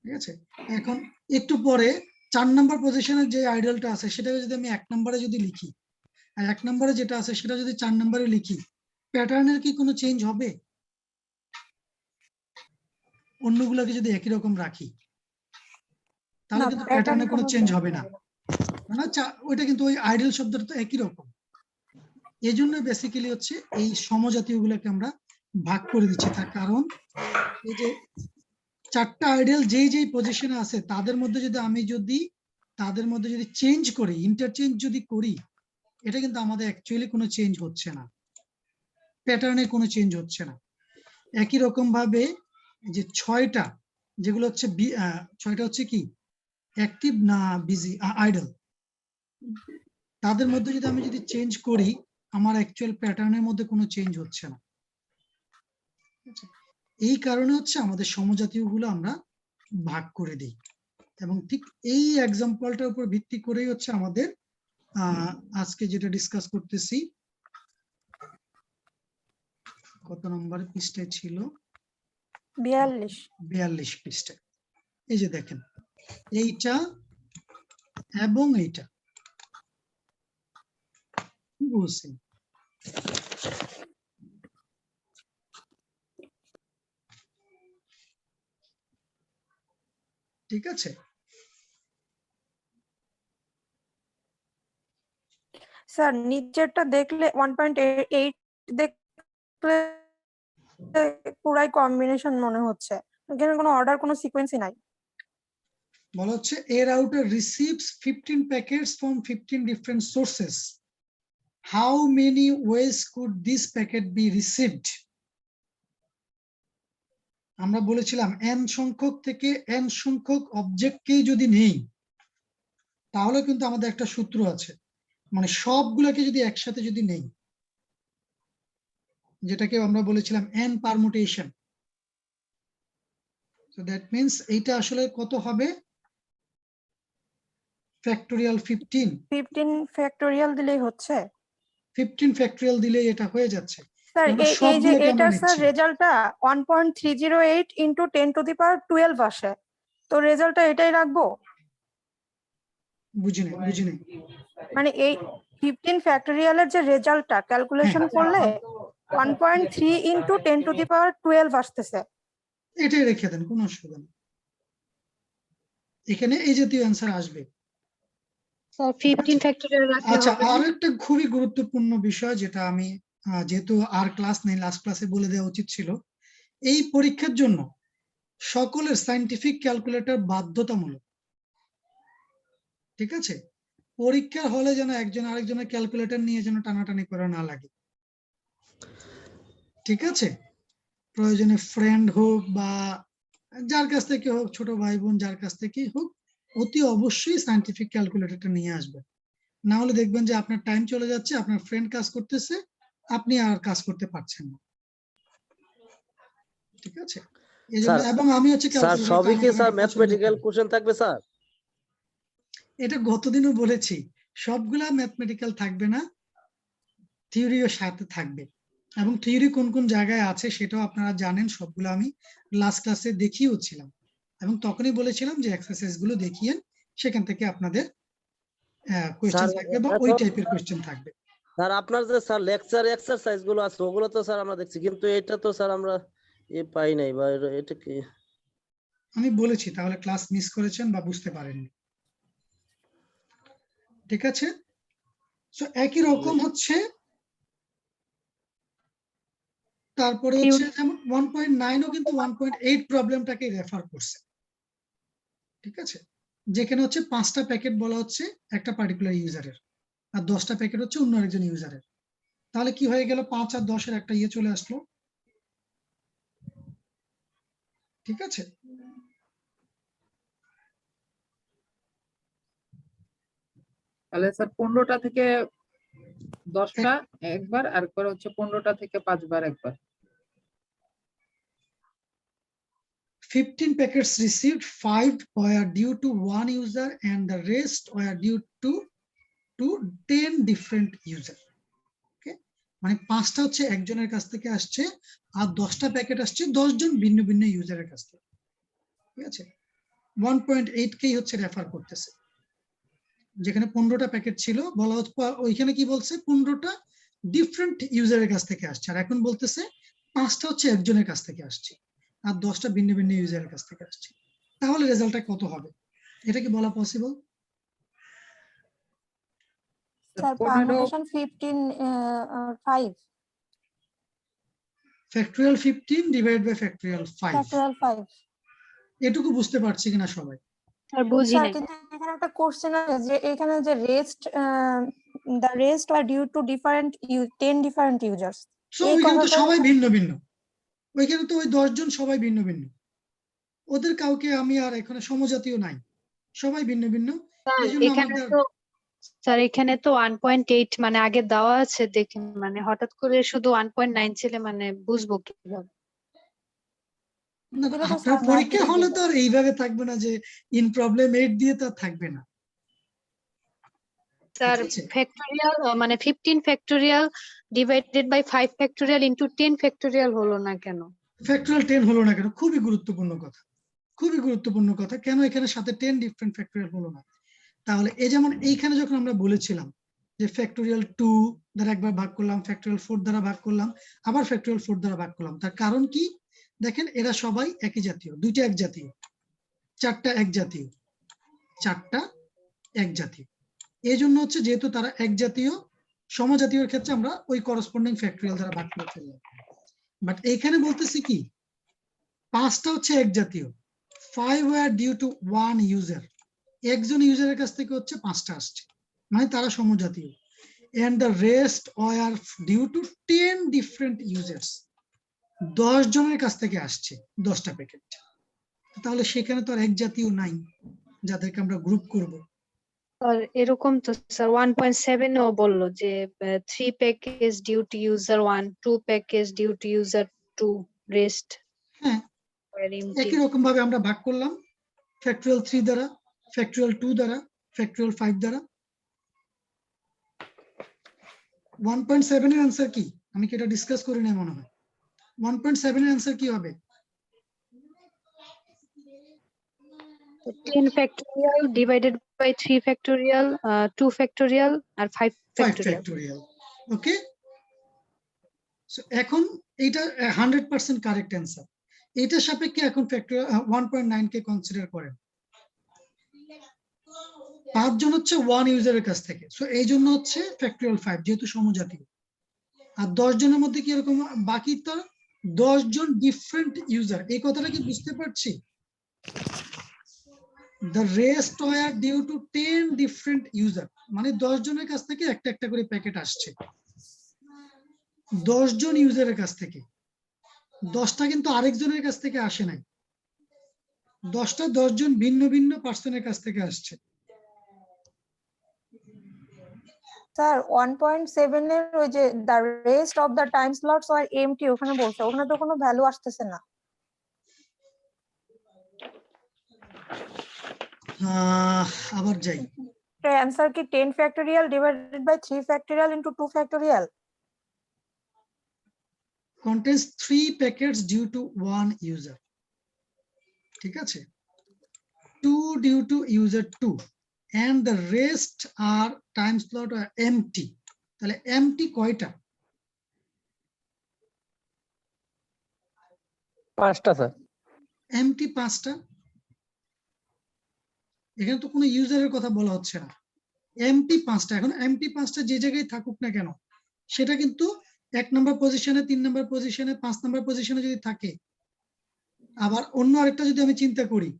ঠিক আছে, এখন একটু পরে 4 নম্বর পজিশনে যে আইডলটা আছে সেটাকে যদি আমি 1 নম্বরে যদি লিখি, আর 1 নম্বরে যেটা আছে সেটা যদি 4 নম্বরে লিখি, প্যাটার্নের কি কোনো চেঞ্জ হবে? অন্যগুলোকে যদি একই রকম রাখি তাহলে
না,
কিন্তু
pattern
প্যাটার্নে কোনো
কোনো
চেঞ্জ
change
হবে না, মানে ওইটা কিন্তু ওই আইডল শব্দটা তো একই রকম। এই জন্য বেসিক্যালি হচ্ছে এই সমজাতীয় গুলোকে আমরা ভাগ করে দিচ্ছি, তার কারণ এই যে 4টা আইডল যেই যেই পজিশনে আছে তাদের মধ্যে যদি চেঞ্জ করি, ইন্টারচেঞ্জ যদি করি, এটা কিন্তু আমাদের অ্যাকচুয়ালি কোনো চেঞ্জ হচ্ছে না, প্যাটার্নে কোনো চেঞ্জ হচ্ছে না। একই রকম ভাবে যে 6টা যেগুলো হচ্ছে 6টা হচ্ছে কি অ্যাক্টিভ না বিজি আইডল, তাদের মধ্যে যদি আমি চেঞ্জ করি, আমার অ্যাকচুয়াল প্যাটার্নের মধ্যে কোনো চেঞ্জ হচ্ছে না। এই কারণে হচ্ছে আমাদের সমজাতীয় গুলো আমরা ভাগ করে দিই। এবং ঠিক এই এক্সাম্পলটার উপর ভিত্তি করেই হচ্ছে আমাদের আজকে যেটা ডিসকাস করতেছি, কত নম্বর পৃষ্ঠায় ছিল?
42
42 পৃষ্ঠায়। এই যে দেখেন, এইটা এবং এইটা কি বলছি, ঠিক আছে?
স্যার নিচেরটা দেখলে 1.8 দেখলে পুরাই কম্বিনেশন মনে হচ্ছে, এখানে কোনো অর্ডার কোনো সিকোয়েন্সই নাই।
বলা হচ্ছে a router receives 15 packets from 15 different sources. How many ways could this packet be received? আমরা বলেছিলাম n সংখ্যক থেকে n সংখ্যক অবজেক্টকেই যদি নেই, তাহলে কিন্তু আমাদের একটা সূত্র আছে, মানে সবগুলোকে যদি একসাথে যদি নেই, যেটাকে আমরা বলেছিলাম n permutation. So that means এইটা আসলে কত হবে? ফ্যাক্টোরিয়াল 15
ফ্যাক্টোরিয়াল দিলেই হচ্ছে।
15 ফ্যাক্টোরিয়াল দিলে এটা হয়ে যাচ্ছে।
স্যার
আমরা
এই যে
সবগুলোকে আমরা
এটার স্যার
নিচ্ছি।
রেজাল্টটা 1.308 ইন্টু 10⁻12 আসে, তো রেজাল্টটা এটাই রাখবো?
বুঝি নাই।
মানে এই 15 ফ্যাক্টোরিয়ালের যে রেজাল্টটা ক্যালকুলেশন করলে 1.3 ইন্টু 10⁻12 আসতেছে।
এটাই রেখে দেন, কোনো অসুবিধা নেই, এখানে এই জাতীয় অ্যান্সার আসবে।
স্যার 15 ফ্যাক্টোরিয়াল রাখলে
আচ্ছা,
হবে না?
আর একটা খুবই গুরুত্বপূর্ণ বিষয়, যেটা আমি যেহেতু আর ক্লাস নেই, লাস্ট ক্লাসে বলে দেওয়া উচিত ছিল, এই পরীক্ষার জন্য সকলের সায়েন্টিফিক ক্যালকুলেটর বাধ্যতামূলক, ঠিক আছে? পরীক্ষার হলে যেন একজন আরেকজনের ক্যালকুলেটর নিয়ে যেন টানাটানি করা না লাগে, ঠিক আছে? প্রয়োজনে ফ্রেন্ড হোক বা যার কাছ থেকে হোক, ছোট ভাই বোন যার কাছ থেকেই হোক, অতি অবশ্যই সায়েন্টিফিক ক্যালকুলেটরটা নিয়ে আসবে। না হলে দেখবেন যে আপনার টাইম চলে যাচ্ছে, আপনার ফ্রেন্ড কাজ করতেছে, আপনি আর কাজ করতে পারছেন না, ঠিক আছে? এই জন্য, এবং আমি হচ্ছে
স্যার সবই কি স্যার
টানাটানি পছন্দ
ম্যাথমেটিক্যাল
করি।
কোশ্চেন থাকবে স্যার?
এটা গতদিনও বলেছি, সবগুলা ম্যাথমেটিক্যাল থাকবে না, থিওরিও সাথে থাকবে, এবং থিওরি কোন কোন জায়গায় আছে সেটাও আপনারা জানেন, সবগুলো আমি লাস্ট ক্লাসে দেখিয়েও ছিলাম, এবং তখনই বলেছিলাম যে এক্সারসাইজ গুলো দেখিয়েন, সেখান থেকে আপনাদের কোয়েশ্চেন
স্যার,
থাকবে বা ওই টাইপের কোয়েশ্চেন থাকবে।
স্যার আপনার যে স্যার লেকচার এক্সারসাইজ গুলো আছে ওগুলো তো স্যার আমরা দেখছি, কিন্তু এটা তো স্যার আমরা পাই নাই, বা এটা কি?
আমি বলেছি, তাহলে ক্লাস মিস করেছেন বা বুঝতে পারেননি, ঠিক আছে? সো একই রকম হচ্ছে, তারপরে হচ্ছে যেমন 1.9ও কিন্তু 1.8 প্রবলেমটাকে রেফার করছে, ঠিক আছে? যেখানে হচ্ছে 5টা প্যাকেট বলা হচ্ছে একটা পার্টিকুলার ইউজারের, আর 10টা প্যাকেট হচ্ছে অন্য আরেকজন ইউজারের। তাহলে কি হয়ে গেল, 5 আর 10-এর একটা ইয়ে চলে আসলো, ঠিক আছে?
তাহলে স্যার 15টা থেকে 10টা একবার, আর পরে হচ্ছে 15টা থেকে 5বার একবার।
15 packets received, 5 were due to one user and the rest were due to 10 different user. Okay, মানে 5টা হচ্ছে একজনের কাছ থেকে আসছে, আর 10টা প্যাকেট আসছে 10 জন ভিন্ন ভিন্ন ইউজারের কাছ থেকে, ঠিক আছে? 1.8 কেই হচ্ছে রেফার করতেছে, যেখানে 15টা প্যাকেট ছিল, বলা হচ্ছে ওইখানে কি বলছে, 15টা ডিফারেন্ট ইউজারের কাছ থেকে আসছে, আর এখন বলতেছে 5টা হচ্ছে একজনের কাছ থেকে আসছে, আর 10টা ভিন্ন ভিন্ন ইউজারের কাছ থেকে আসছে। তাহলে রেজাল্টটা কত হবে, এটা কি বলা possible?
Sir permutation 15 5
factorial 15 divide by factorial 5,
factorial 5।
এটুকু বুঝতে পারছি কিনা সবাই?
স্যার বুঝি
স্যার
নাই।
কিন্তু এখানে একটা কোশ্চেন আছে যে এখানে যে the rest are due to 10 different users,
so
এই
ওইখানে তো
কথাটা
সবাই ভিন্ন ভিন্ন, ওইখানে তো ওই 10 জন সবাই ভিন্ন ভিন্ন, ওদের কাউকে আমি আর এখানে সমজাতীয় নাই, সবাই ভিন্ন ভিন্ন।
স্যার
এই জন্য
এখানে
আমাদের
তো স্যার এখানে তো 1.8 মানে আগে দেওয়া আছে, দেখি মানে হঠাৎ করে শুধু 1.9 ছেলে মানে বুঝবো কিভাবে?
না,
এগুলো তো
আপনার
স্যার
পরীক্ষা
math
হলে
দিয়ে
তো আর এইভাবে থাকবে না যে ইন প্রবলেম 8 দিয়ে তো আর থাকবে না,
স্যার
ঠিক আছে?
ফ্যাক্টোরিয়াল মানে 15 factorial divided by 5 factorial into 10 factorial হলো না কেন?
ফ্যাক্টরিয়াল 10 হলো না কেন? খুবই গুরুত্বপূর্ণ কথা, খুবই গুরুত্বপূর্ণ কথা। কেন এখানে সাথে 10 ডিফারেন্ট ফ্যাক্টরিয়াল হলো না? তাহলে এই যেমন এইখানে যখন আমরা বলেছিলাম যে ফ্যাক্টরিয়াল 2 দ্বারা একবার ভাগ করলাম, ফ্যাক্টরিয়াল 4 দ্বারা ভাগ করলাম, আবার ফ্যাক্টরিয়াল 4 দ্বারা ভাগ করলাম, তার কারণ কি? দেখেন এরা সবাই একই জাতীয়, দুইটা এক জাতীয়, চারটা এক জাতীয়, চারটা এক জাতীয়। এই জন্য হচ্ছে যেহেতু তারা এক জাতীয়, সমজাতীয়র ক্ষেত্রে আমরা ওই করসপন্ডিং ফ্যাক্টরিয়াল দ্বারা ভাগ করে ফেললাম। বাট এইখানে বলতেছি কি, পাঁচটা হচ্ছে এক জাতীয়, 5 were due to one user, একজন ইউজারের কাছ থেকে হচ্ছে পাঁচটা আসছে, মানে তারা সমজাতীয়। and the rest were due to 10 different users, 10 জনের কাছ থেকে আসছে 10টা প্যাকেট। তাহলে সেখানে তো আর এক জাতীয় নাই যাদেরকে আমরা গ্রুপ করব।
স্যার এরকম তো স্যার 1.7 ও বললো যে 3 package due to user 1, 2 package due to user 2, rest
হ্যাঁ, একই রকম ভাবে আমরা ভাগ করলাম ফ্যাক্টরিয়াল 3 দ্বারা, ফ্যাক্টরিয়াল 2 দ্বারা, ফ্যাক্টরিয়াল 5 দ্বারা। 1.7 এর आंसर কি? আমি কি এটা ডিসকাস করি না মনে হয়? 1.7 এর आंसर কি হবে?
10 factorial divided by 3 factorial, 2 factorial আর 5
5
ফ্যাক্টোরিয়াল।
ফ্যাক্টরিয়াল। ওকে, সো এখন এটা 100% কারেক্ট आंसर। এটা সাপেক্ষে এখন ফ্যাক্টরিয়াল 1.9 কে কনসিডার করেন। 5 জন হচ্ছে 1 ইউজারের কাছ থেকে, সো এই জন্য হচ্ছে ফ্যাক্টরিয়াল 5 যেহেতু সমজাতীয়। আর 10 জনের মধ্যে কি এরকম বাকি তো 10 জন ডিফারেন্ট ইউজার, এই কথাটা কি বুঝতে পারছি? The rest were due to 10 different user, মানে 10 জনের কাছ থেকে একটা একটা করে প্যাকেট আসছে, 10 জন ইউজারের কাছ থেকে। 10টা কিন্তু আরেকজনের কাছ থেকে আসে নাই, 10টা 10 জন ভিন্ন ভিন্ন পার্সনের কাছ থেকে আসছে।
স্যার 1.7 এর ওই যে the rest of the time slots are empty ওখানে বলছে, ওখানে তো কোনো ভ্যালু আসতেছে না।
আবার যাই,
তো অ্যানসার কি 10 factorial divided by 3 factorial into 2 factorial?
contains 3 packets due to 1 user, ঠিক আছে, 2 due to user 2 and the rest are time slot are empty। তাহলে empty কয়টা?
5টা স্যার।
empty 5টা। এখানে তো কোনো ইউজারের কথা বলা হচ্ছে না, empty 5টা। এখন empty 5টা যে জায়গায় থাকুক না কেন, সেটা কিন্তু 1 নম্বর পজিশনে, 3 নম্বর পজিশনে, 5 নম্বর পজিশনে যদি থাকে, আবার অন্য আরেকটা যদি আমি চিন্তা করি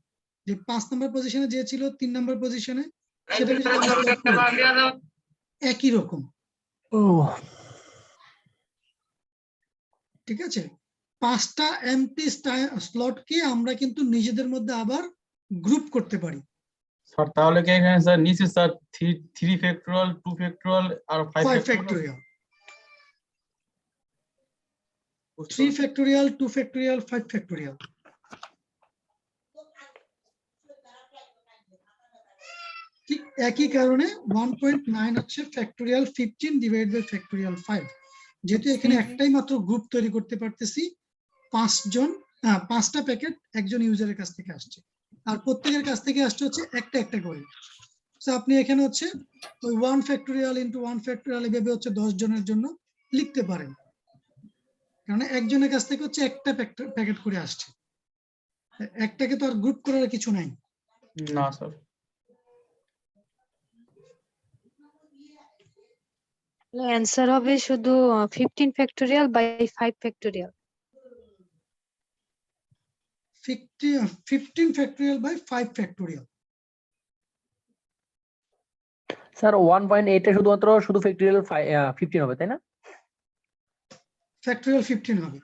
যে 5 নম্বর পজিশনে যে ছিল 3 নম্বর পজিশনে, সেটাকে যদি আমরা যোগ করি, একই রকম, ঠিক আছে। 5টা এমটি স্লটকে আমরা কিন্তু নিজেদের মধ্যে আবার গ্রুপ করতে পারি।
স্যার তাহলে কি এখানে স্যার নিচে স্যার 3 ফ্যাক্টরিয়াল 2 ফ্যাক্টরিয়াল আর 5
ফ্যাক্টরিয়াল, 3 ফ্যাক্টরিয়াল, 2 ফ্যাক্টরিয়াল, 5 ফ্যাক্টরিয়াল। ঠিক একই কারণে 1.9 হচ্ছে ফ্যাক্টরিয়াল 15 ডিভাইড বাই ফ্যাক্টরিয়াল 5, যেহেতু এখানে একটাই মাত্র গ্রুপ তৈরি করতে পারতেছি, 5টা প্যাকেট একজন ইউজারের কাছ থেকে আসছে, আর প্রত্যেকের কাছ থেকে আসছে হচ্ছে একটা একটা করে। সো আপনি এখানে হচ্ছে ওই 1 ফ্যাক্টরিয়াল ইনটু 1 ফ্যাক্টরিয়াল এভাবে হচ্ছে 10 জনের জন্য লিখতে পারেন, কারণ একজনের কাছ থেকে হচ্ছে একটা প্যাকেট করে আসছে, একটাকে তো আর গ্রুপ করার কিছু নাই।
না স্যার,
অ্যান্সার হবে শুধু 15 factorial by 5 factorial.
15 factorial by 5 factorial.
Sir 1.8 এ শুধু ফ্যাক্টরিয়াল 15 হবে তাই না?
ফ্যাক্টরিয়াল 15 হবে।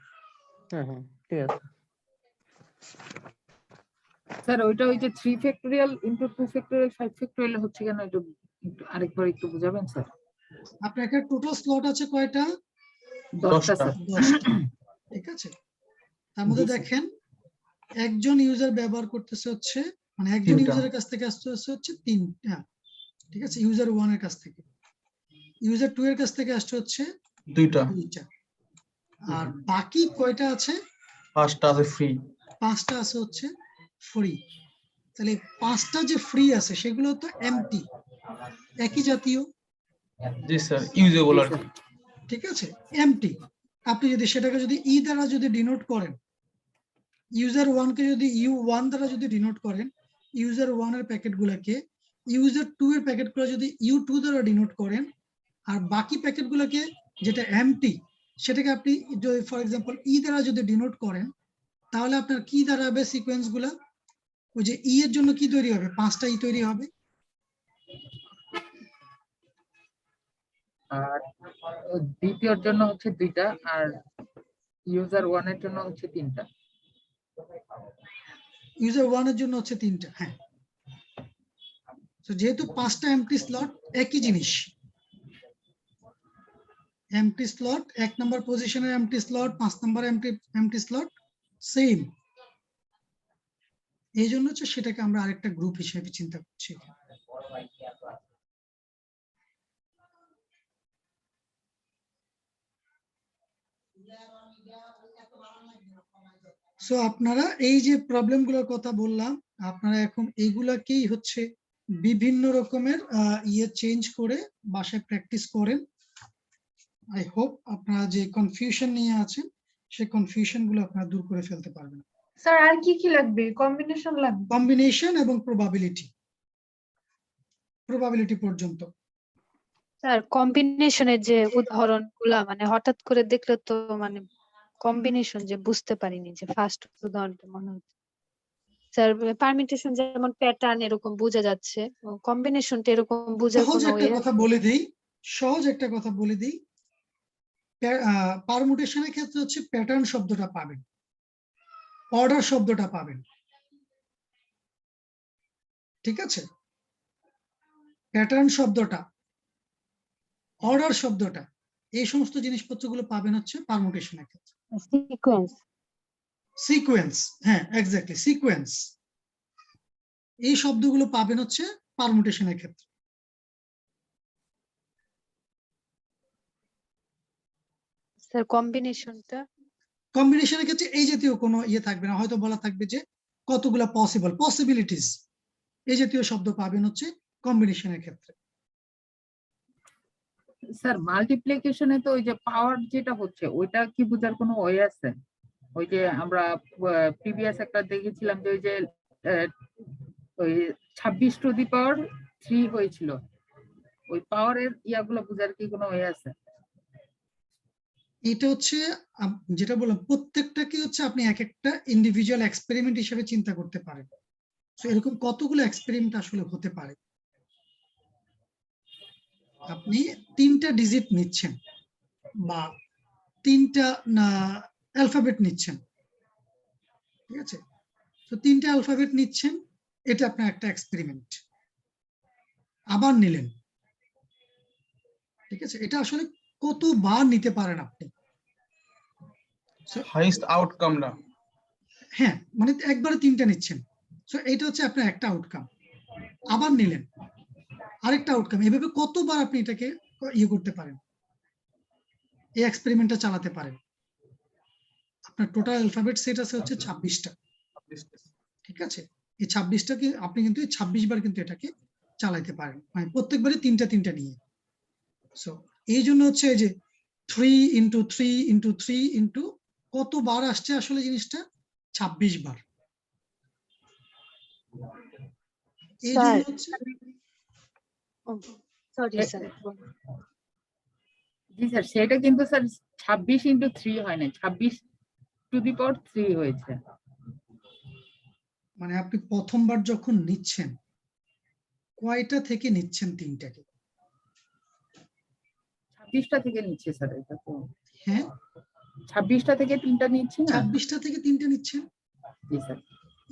হুম, ঠিক আছে
স্যার ওইটা ওই যে 3 ফ্যাক্টোরিয়াল ইনটু 2 ফ্যাক্টোরিয়াল 5 ফ্যাক্টোরিয়াল হচ্ছে কেন, একটু আরেকবার একটু বুঝাবেন স্যার?
আপনার এখানে টোটাল স্লট আছে কয়টা?
10টা স্যার।
10টা, ঠিক আছে। তার মধ্যে দেখেন একজন ইউজার ব্যবহার করতেছে হচ্ছে মানে একজন
তিনটা।
ইউজারের কাছ থেকে আসতে হচ্ছে 3টা, ঠিক আছে, ইউজার 1 এর কাছ থেকে। ইউজার 2 এর কাছ থেকে আসতে হচ্ছে
2টা,
2টা। আর বাকি কয়টা আছে?
5টা আছে ফ্রি।
5টা আছে হচ্ছে ফ্রি। তাহলে 5টা যে ফ্রি আছে সেগুলো তো এমটি, একই জাতীয়,
জি স্যার, ইউজেবল আর কি।
ঠিক আছে, এমটি। আপনি যদি সেটাকে যদি ই দ্বারা যদি ডিনোট করেন, ইউজার 1 কে যদি U1 দ্বারা যদি ডিনোট করেন, ইউজার 1 এর প্যাকেটগুলোকে, ইউজার 2 এর প্যাকেটগুলো যদি U2 দ্বারা ডিনোট করেন, আর বাকি প্যাকেটগুলোকে যেটা এমটি সেটাকে আপনি যদি ফর এক্সাম্পল ই দ্বারা যদি ডিনোট করেন, তাহলে আপনার কি দাঁড়াবে সিকোয়েন্স গুলা? ওই যে ই এর জন্য কি তৈরি হবে? 5টা ই তৈরি হবে।
আর দ্বিতীয়র জন্য হচ্ছে 2টা, আর ইউজার 1 এর জন্য হচ্ছে 3টা।
ইউজার 1 এর জন্য হচ্ছে 3টা, হ্যাঁ। তো যেহেতু 5টা এমটি স্লট, একই জিনিস, এমটি স্লট 1 নম্বর পজিশনের এমটি স্লট, 5 নম্বর এমটি স্লট সেম। এই জন্য হচ্ছে সেটাকে আমরা আরেকটা গ্রুপ হিসেবে চিন্তা করছি। সো আপনারা এই যে প্রবলেমগুলোর কথা বললাম, আপনারা এখন এইগুলাকেই হচ্ছে বিভিন্ন রকমের ইয়ে চেঞ্জ করে বাসায় প্র্যাকটিস করেন। আই হোপ আপনারা যে কনফিউশন নিয়ে আছেন সেই কনফিউশন গুলো আপনারা দূর করে ফেলতে পারবেন।
স্যার আর কি কি লাগবে? কম্বিনেশন লাগবে?
কম্বিনেশন এবং প্রবাবিলিটি পর্যন্ত।
স্যার কম্বিনেশনের যে উদাহরণ গুলা মানে হঠাৎ করে দেখলে তো মানে কম্বিনেশন যে বুঝতে পারিনি, যে ফার্স্ট উদাহরণটা মনে হচ্ছে স্যার পারমিটেশন যেমন প্যাটার্ন এরকম বোঝা যাচ্ছে, কম্বিনেশনটা এরকম বোঝার
সহজ
কোনো
একটা
ওয়ে?
কথা বলে দিই, পারমুটেশনের ক্ষেত্রে হচ্ছে প্যাটার্ন শব্দটা পাবেন, অর্ডার শব্দটা পাবেন, ঠিক আছে? প্যাটার্ন শব্দটা, অর্ডার শব্দটা, এই সমস্ত জিনিসপত্রগুলো পাবেন হচ্ছে পারমুটেশনের ক্ষেত্রে। সিকোয়েন্স, হ্যাঁ এক্স্যাক্টলি, সিকোয়েন্স, এই শব্দগুলো পাবেন হচ্ছে পারমুটেশনের ক্ষেত্রে।
স্যার কম্বিনেশনের
ক্ষেত্রে এই জাতীয় কোনো ইয়ে থাকবে না, হয়তো বলা থাকবে যে কতগুলা পসিবিলিটিস, এই জাতীয় শব্দ পাবেন হচ্ছে কম্বিনেশনের ক্ষেত্রে।
স্যার মাল্টিপ্লিকেশনে তো ওই যে পাওয়ার যেটা হচ্ছে ওইটা কি বোঝার কোনো ওয়ে আছে? ওই যে আমরা প্রিভিয়াস একটা দেখেছিলাম যে ওই যে ওই 26 টু দি পাওয়ার 3 হয়েছিল, ওই পাওয়ারের ইয়াগুলো বোঝার কি কোনো ওয়ে আছে?
এটা হচ্ছে যেটা বললাম, প্রত্যেকটাকে হচ্ছে আপনি এক একটা ইন্ডিভিজুয়াল এক্সপেরিমেন্ট হিসেবে চিন্তা করতে পারেন। তো এরকম কতগুলো এক্সপেরিমেন্ট আসলে হতে পারে। আপনি 3টা ডিজিট নিচ্ছেন বা 3টা অ্যালফাবেট নিচ্ছেন, ঠিক আছে? তো 3টা অ্যালফাবেট নিচ্ছেন, এটা আপনার একটা এক্সপেরিমেন্ট। আবার নিলেন, ঠিক আছে? এটা আসলে কতবার নিতে পারেন আপনি?
হাইয়েস্ট আউটকামটা,
হ্যাঁ, মানে একবারে 3টা নিচ্ছেন, সো এটা হচ্ছে আপনার একটা আউটকাম। আবার নিলেন, আরেকটা আউটকাম। এভাবে কতবার আপনি এটাকে ইয়ে করতে পারেন, এই এক্সপেরিমেন্টটা চালাতে পারেন। আপনার টোটাল অ্যালফাবেট সেট আছে হচ্ছে 26টা, ঠিক আছে? এই 26টাকে আপনি কিন্তু 26 বার কিন্তু এটাকে চালাতে পারেন, মানে প্রত্যেকবারই 3টা নিয়ে। সো এই জন্য হচ্ছে এই যে 3 ইন্টু 3 ইন্টু 3 ইন্টু কতবার আসছে আসলে জিনিসটা? 26 বার। এই জন্য হচ্ছে
সরি স্যার,
জি স্যার, সেটা কিন্তু স্যার 26 ইন্টু 3 হয় না, 26 টু দি পাওয়ার 3 হয়েছে।
মানে আপনি প্রথমবার যখন নিচ্ছেন কয়টা থেকে নিচ্ছেন? 3টাকে।
26টা থেকে নিচ্ছে স্যার, এটা তো
হ্যাঁ,
26টা থেকে 3টা নিচ্ছি না?
26টা থেকে 3টা নিচ্ছেন,
জি স্যার।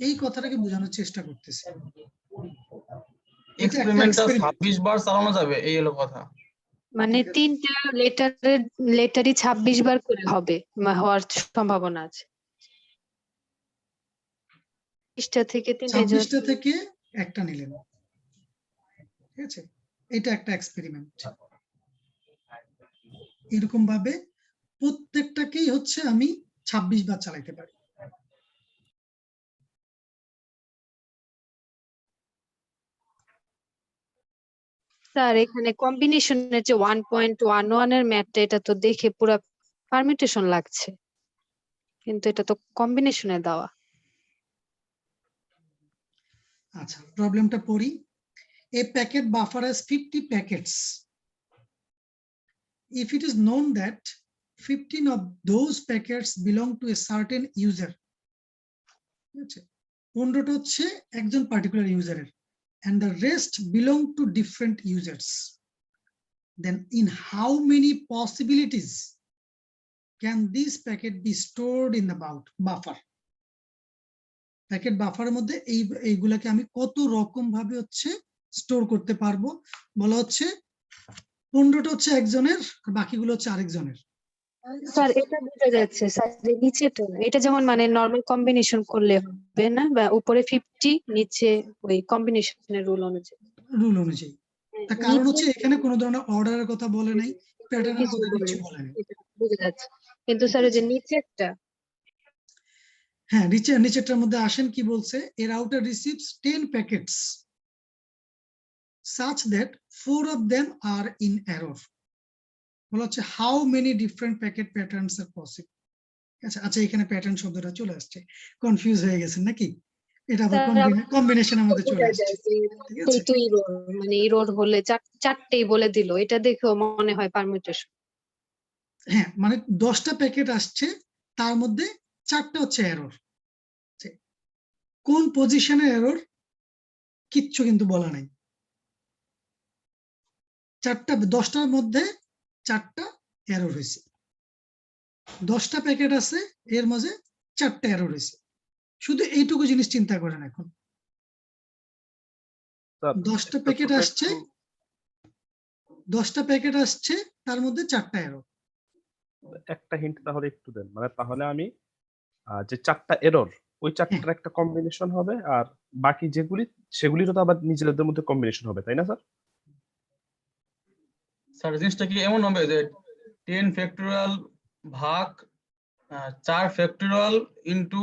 এই কথাটাকে বোঝানোর চেষ্টা করতেছি।
এক্সপেরিমেন্টটা 26 বার চালানো যাবে, এই হলো কথা।
মানে 3টা লেটারই 26 বার করে হবে, হওয়ার সম্ভাবনা আছে। 26টা থেকে 3টায়
26টা থেকে একটা নিলেন, ঠিক আছে? এটা একটা এক্সপেরিমেন্ট। এরকম ভাবে প্রত্যেকটাকেই হচ্ছে আমি 26 বার চালাইতে পারি।
স্যার এখানে কম্বিনেশনের যে 1.11 এর ম্যাথটা, এটা তো দেখে পুরো পারমিউটেশন লাগছে, কিন্তু এটা তো কম্বিনেশনে দেওয়া।
আচ্ছা, প্রবলেমটা পড়ি। A packet buffer has 50 packets. If it is known that 15 of those packets belong to a certain user, 15টা হচ্ছে একজন particular ইউজারের, and the rest belong to different users, then in how many possibilities can this packet be stored in the buffer? Packet বাফারের মধ্যে এইগুলাকে আমি কত রকম ভাবে হচ্ছে স্টোর করতে পারবো? বলা হচ্ছে 15টা হচ্ছে একজনের, আর বাকিগুলো হচ্ছে আরেকজনের।
স্যার এটা বোঝা যাচ্ছে স্যার, যে নিচেটা এটা যেমন মানে নরমাল কম্বিনেশন করলে হবে না, বা উপরে 50 নিচে ওই কম্বিনেশনের রুল অনুযায়ী।
তার কারণ হচ্ছে এখানে কোনো ধরনের অর্ডারের কথা বলে নাই, প্যাটার্নের কথা কিছু বলে নাই।
বোঝা যাচ্ছে, কিন্তু স্যার যে নিচেরটা,
হ্যাঁ, নিচেরটার মধ্যে আসেন কি বলছে, a router receives 10 packets such that 4 of them are in error. বলা হচ্ছে how many different packet patterns are possible. আচ্ছা, এখানে প্যাটার্ন শব্দটা চলে আসছে, কনফিউজ হয়ে গেছেন নাকি? এটা আবার কম্বিনেশনের মধ্যে চলে আসছে, ঠিক আছে?
তো এরর মানে এরর হলে চারটেই বলে দিল, এটা দেখেও মনে হয় পারমিউটেশন।
হ্যাঁ, মানে 10টা প্যাকেট আসছে, তার মধ্যে 4টা হচ্ছে এরর। কোন পজিশনে এরর কিচ্ছু কিন্তু বলা নাই। 10টার মধ্যে 4টা এরর হয়েছে, 10টা প্যাকেট আছে, এর মাঝে 4টা এরর হয়েছে। শুধু এইটুকু জিনিস চিন্তা করেন এখন, 10টা প্যাকেট আসছে, তার মধ্যে 4টা এরর।
একটা হিন্ট তাহলে একটু দেন, মানে তাহলে আমি যে 4টা এরর, ওই 4টার একটা কম্বিনেশন হবে, আর বাকি সেগুলিরও তো আবার নিজেদের মধ্যে কম্বিনেশন হবে, তাই না স্যার?
স্যার জিনিসটা কি এমন হবে যে 10 ফ্যাক্টরিয়াল ভাগ 4 ফ্যাক্টরিয়াল ইনটু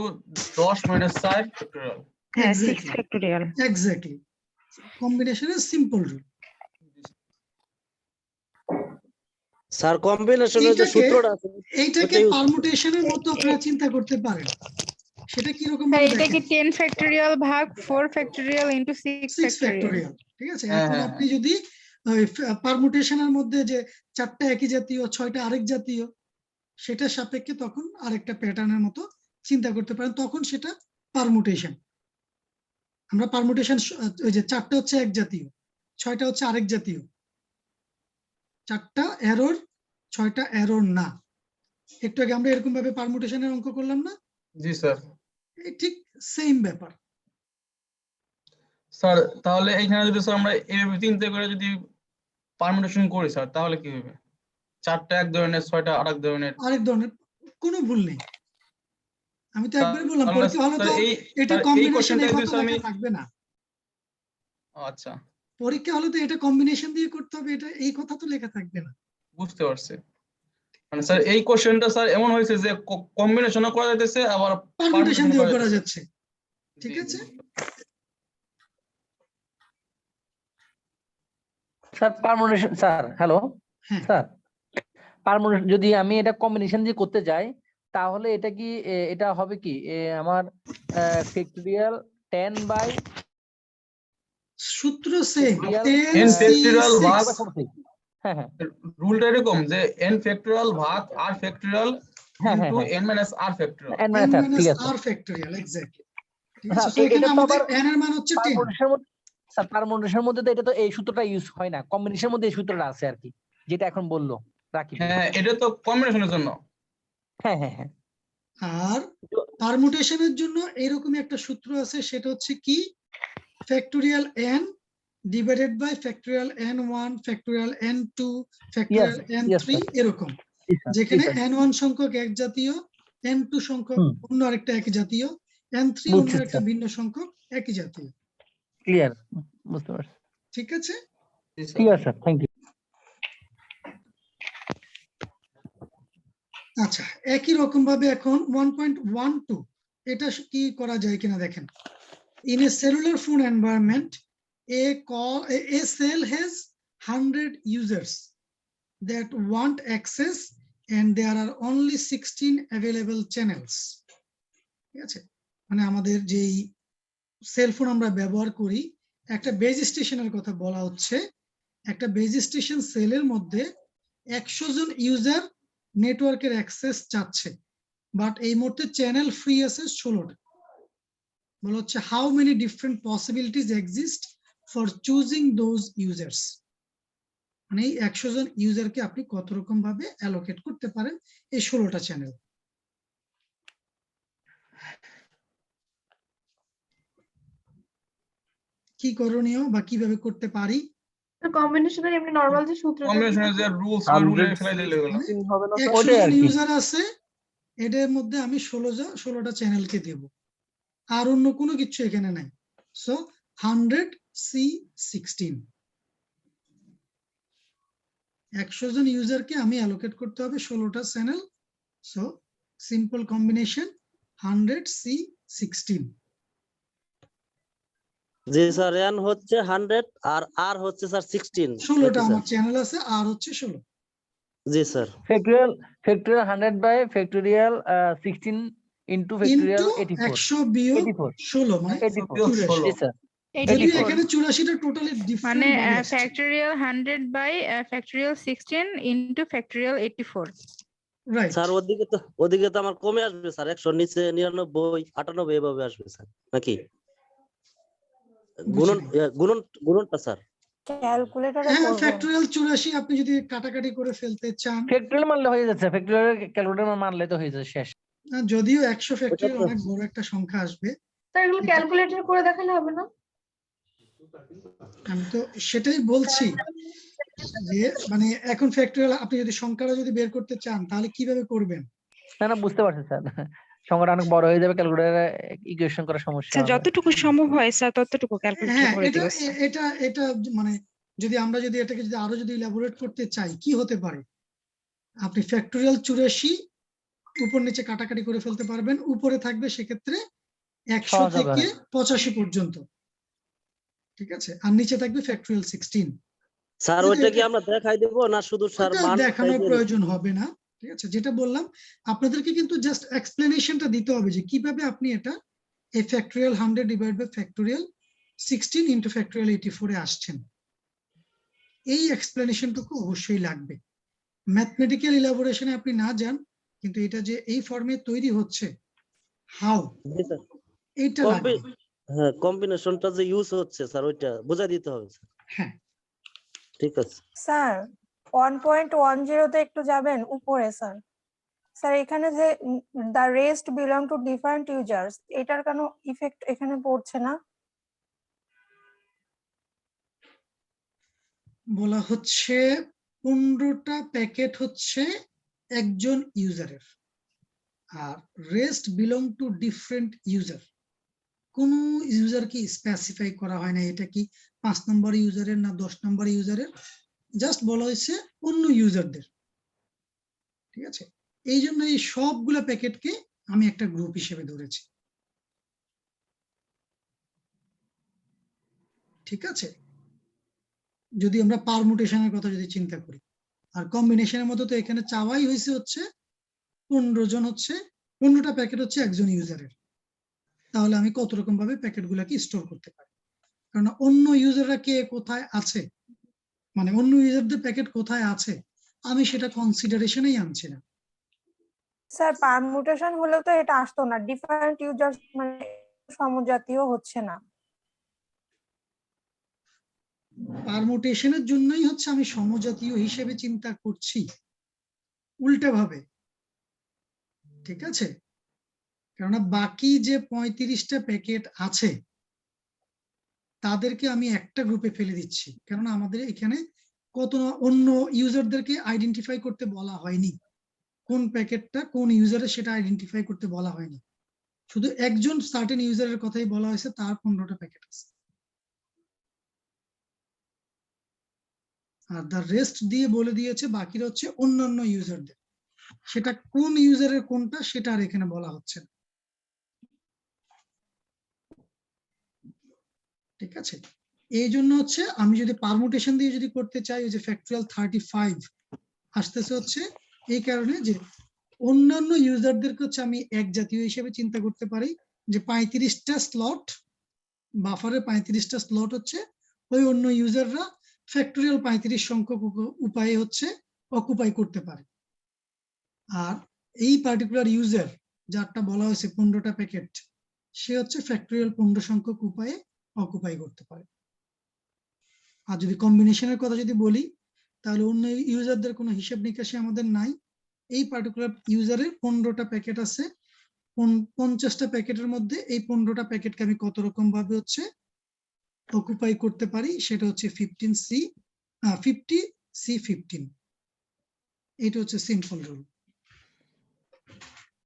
10 মাইনাস 4 ফ্যাক্টরিয়াল।
হ্যাঁ 6 ফ্যাক্টোরিয়াল।
এক্স্যাক্টলি, কম্বিনেশনের সিম্পল রুল।
স্যার কম্বিনেশনের যে সূত্রটা আছে
এইটাকে পারমুটেশনের মতো আপনারা চিন্তা করতে পারেন। সেটা কি রকম?
স্যার এটা কি 10 ফ্যাক্টোরিয়াল ভাগ 4 ফ্যাক্টোরিয়াল ইনটু 6
ফ্যাক্টোরিয়াল, ঠিক আছে? এখন আপনি যদি পারমুটেশনের মধ্যে যে 4টা একই জাতীয়, 6টা আরেক জাতীয়, সেটা সাপেক্ষে তখন আরেকটা প্যাটার্নের মতো চিন্তা করতে পারেন, তখন সেটা পারমুটেশন। আমরা পারমুটেশন ওই যে 4টা হচ্ছে এক জাতীয়, 6টা হচ্ছে আরেক জাতীয়, 4টা এরর, 6টা এরর না। একটু আগে আমরা এরকম ভাবে পারমুটেশনের অঙ্ক করলাম না?
জি স্যার।
ঠিক সেম ব্যাপার।
স্যার তাহলে এখানে যদি স্যার আমরা এইভাবে চিন্তা করে যদি পারমুটেশন করি স্যার, তাহলে কি হবে? 4টা এক ধরনের, 6টা আরেক ধরনের,
কোনো ভুল নেই। আমি তো একবার বললাম, পরীক্ষা হলে তো এটা কম্বিনেশন এই কথা লেখা থাকবে না।
আচ্ছা,
পরীক্ষা হলে তো এটা কম্বিনেশন দিয়ে করতে হবে, এটা এই কথা তো লেখা থাকবে না।
বুঝতে পারছি। মানে স্যার এই কোশ্চেনটা স্যার এমন হয়েছে যে কম্বিনেশনও করা যাচ্ছে, আবার
পারমুটেশন দিয়েও করা যাচ্ছে, ঠিক আছে?
Sir permutation, sir hello sir, permutation যদি আমি এটা কম্বিনেশন দিয়ে করতে যাই, তাহলে এটা কি এটা হবে কি আমার ফ্যাক্টোরিয়াল 10 বাই
সূত্র সেম,
10 ফ্যাক্টরিয়াল ভাগ,
হ্যাঁ হ্যাঁ
রুলটা এরকম যে n ফ্যাক্টরিয়াল ভাগ r factorial into n minus r factorial.
n minus r, ঠিক আছে,
r ফ্যাক্টরিয়াল, এক্স্যাক্টলি। ঠিক আছে, তো এখানে আমাদের n এর মান হচ্ছে 10।
স্যার পারমুটেশনের মধ্যে তো এটা তো এই সূত্রটা ইউজ হয় না, কম্বিনেশনের মধ্যে এই সূত্রটা আছে আর কি, যেটা এখন বললো রাকিব।
হ্যাঁ, এটা তো কম্বিনেশনের জন্য।
হ্যাঁ হ্যাঁ হ্যাঁ।
আর পারমুটেশনের জন্য এরকমই একটা সূত্র আছে, সেটা হচ্ছে কি factorial n divided by factorial n1 factorial n2 factorial n3, এরকম, যেখানে n1 সংখ্যক এক জাতীয়, n2 সংখ্যক অন্য আরেকটা এক জাতীয়, N3 অন্য
বুঝছি
একটা
স্যার,
ভিন্ন সংখ্যক একই জাতীয়।
ক্লিয়ার, বুঝতে পারছি।
ঠিক আছে,
ঠিক আছে স্যার, থ্যাংক ইউ।
আচ্ছা একই রকম ভাবে এখন 1.12 এটা কি করা যায় কিনা দেখেন। In a cellular phone environment, a cell has 100 users that want access and there are only 16 available channels. ঠিক আছে, মানে আমাদের যেই সেলফোন আমরা ব্যবহার করি, একটা বেজ স্টেশনের কথা বলা হচ্ছে। একটা বেজ স্টেশন সেলের মধ্যে 100 জন ইউজার নেটওয়ার্কের অ্যাক্সেস চাচ্ছে, বাট এই মুহূর্তে চ্যানেল ফ্রি আছে 16টা। বলা হচ্ছে how many different possibilities exist for choosing those users, মানে এই 100 জন ইউজারকে আপনি কত রকম ভাবে অ্যালোকেট করতে পারেন এই 16টা চ্যানেল। কি করণীয় বা কিভাবে করতে পারি?
কম্বিনেশনের এমনি নরমাল যে সূত্রটা
কম্বিনেশনের যে রুলস রুলে ফেলাই দিলে হলো।
100 জন ইউজার আছে, এদের মধ্যে আমি 16টা চ্যানেলকে দেব, আর অন্য কোনো কিছু এখানে নাই। সো 100C16, 100 জন ইউজারকে আমি অ্যালোকেট করতে হবে 16টা channel. So simple combination 100C16।
জি স্যার, এন হচ্ছে 100 আর আর হচ্ছে স্যার 16।
16টা আমার চ্যানেল আছে, আর হচ্ছে 16।
জি sir.
Factorial 100 by factorial 16 into factorial
100 বিয়োগ 16 মানে
84। জি স্যার,
যদিও এখানে 84টা টোটালি
মানে
different.
Factorial 100 by factorial 16 into factorial 84।
Right
sir ওদিকে তো আমার কমে আসবে স্যার, 100 নিচে 99 98 এভাবে আসবে স্যার, নাকি গুণনটা স্যার?
ক্যালকুলেটরে
হ্যাঁ,
করবেন।
ফ্যাক্টরিয়াল 84 আপনি যদি কাটাকাটি করে ফেলতে চান,
ফ্যাক্টরিয়াল মানলে হয়ে যাচ্ছে, ফ্যাক্টরিয়াল ক্যালকুলেটর মানলে তো হয়ে যাচ্ছে শেষ।
যদিও 100 ফ্যাক্টরিয়াল অনেক বড় একটা সংখ্যা আসবে।
স্যার এগুলো ক্যালকুলেটর করে দেখালে হবে না?
আমি তো সেটাই বলছি যে মানে এখন ফ্যাক্টরিয়াল আপনি যদি সংখ্যাটা যদি বের করতে চান তাহলে কিভাবে করবেন?
না বুঝতে পারছি স্যার, সংখ্যাটা অনেক বড় হয়ে যাবে, ক্যালকুলেটরে ইকুয়েশন করা সমস্যা হবে।
যতটুকু সম্ভব হয় স্যার ততটুকু ক্যালকুলেটর
হ্যাঁ,
করে দিবেন।
এটা মানে যদি আমরা যদি এটাকে যদি আরো যদি ইলাবোরেট করতে চাই কি হতে পারে, আপনি ফ্যাক্টরিয়াল 84 উপর নিচে কাটাকাটি করে ফেলতে পারবেন, উপরে থাকবে সেক্ষেত্রে 100 থেকে 85 পর্যন্ত, ঠিক আছে, আর নিচে থাকবে ফ্যাক্টরিয়াল 16।
স্যার ওইটা কি আমরা দেখাই দেব না শুধু স্যার মান
দেখানোর প্রয়োজন হবে না, ঠিক আছে। যেটা বললাম আপনাদেরকে কিন্তু জাস্ট এক্সপ্লেনেশনটা দিতে হবে যে কিভাবে আপনি এটা এই factorial 100 divide by factorial 16 into factorial 84 এ আসছেন। এই এক্সপ্লেনেশনটুকু অবশ্যই লাগবে। ম্যাথমেটিক্যাল ইলাবোরেশনে আপনি না যান, কিন্তু এটা যে এই ফর্মে তৈরি হচ্ছে হাউ এইটা লাগবে।
হ্যাঁ, কম্বিনেশনটা যে ইউজ হচ্ছে স্যার ওইটা বোঝাই দিতে হবে স্যার।
হ্যাঁ
ঠিক আছে
স্যার 1.10 তে একটু যাবেন উপরে স্যার। স্যার এখানে যে the rest belong to different users, এটার কোনো ইফেক্ট এখানে পড়ছে না?
বলা হচ্ছে 15টা প্যাকেট হচ্ছে একজন ইউজারের, আর rest belong to different user. কোন ইউজার কি স্পেসিফাই করা হয় না, এটা কি 5 নম্বর ইউজারের না 10 নম্বর ইউজারের, জাস্ট বলা হয়েছে অন্য ইউজারদের, ঠিক আছে। এই জন্য এই সবগুলা প্যাকেটকে আমি একটা গ্রুপ হিসেবে ধরেছি, ঠিক আছে। যদি আমরা পারমুটেশনের কথা যদি চিন্তা করি, আর কম্বিনেশনের মতো তো এখানে চাওয়াই হয়েছে হচ্ছে 15 জন হচ্ছে 15টা প্যাকেট হচ্ছে একজন ইউজারের, তাহলে আমি কত রকম ভাবে প্যাকেট গুলাকে স্টোর করতে পারি, কারণ অন্য ইউজাররা কে কোথায় আছে, মানে অন্য ইউজারদের প্যাকেট কোথায় আছে আমি সেটা কনসিডারেশনেই আনছি না।
স্যার পারমুটেশন হলেও তো এটা আসতো না, ডিফারেন্ট ইউজার্স মানে সমজাতীয় হচ্ছে না।
পারমুটেশনের জন্যই হচ্ছে আমি সমজাতীয় হিসেবে চিন্তা করছি, উল্টা ভাবে, ঠিক আছে। কেননা বাকি যে 35টা প্যাকেট আছে তাদেরকে আমি একটা গ্রুপে ফেলে দিচ্ছি, কেননা আমাদের এখানে কত অন্য ইউজারদেরকে আইডেন্টিফাই করতে বলা হয়নি, কোন প্যাকেটটা কোন ইউজারের সেটা আইডেন্টিফাই করতে বলা হয়নি। শুধু একজন সার্টেন ইউজারের কথাই বলা হয়েছে, তার 15টা প্যাকেট আছে। আর দ্য রেস্ট দিয়ে বলে দিয়েছে বাকিরা হচ্ছে অন্যান্য ইউজারদের। সেটা কোন ইউজারের কোনটা সেটা আর এখানে বলা হচ্ছে না। ঠিক আছে, এই জন্য হচ্ছে আমি যদি পারমুটেশন দিয়ে যদি করতে চাই, ওই যে ফ্যাক্টরিয়াল 35 আসতেছে হচ্ছে এই কারণে যে অন্যান্য ইউজারদেরকে হচ্ছে আমি এক জাতীয় হিসেবে চিন্তা করতে পারি, যে 35টা স্লট, বাফারে 35টা স্লট হচ্ছে ওই অন্য ইউজাররা ফ্যাক্টরিয়াল 35 সংখ্যক উপায়ে হচ্ছে অকুপাই করতে পারে। আর এই পার্টিকুলার ইউজার যারটা বলা হয়েছে 15টা প্যাকেট, সে হচ্ছে ফ্যাক্টরিয়াল 15 সংখ্যক উপায়ে অকুপাই করতে পারে। আর যদি কম্বিনেশনের কথা যদি বলি, তাহলে অন্য ইউজারদের কোনো হিসাব নিকাশে আমাদের নাই। এই পার্টিকুলার ইউজারের 15টা প্যাকেট আছে, 50টা প্যাকেটের মধ্যে এই 15টা প্যাকেটকে আমি কত রকম ভাবে হচ্ছে অকুপাই করতে পারি, সেটা হচ্ছে 50C15। এটা হচ্ছে সিম্পল রুল।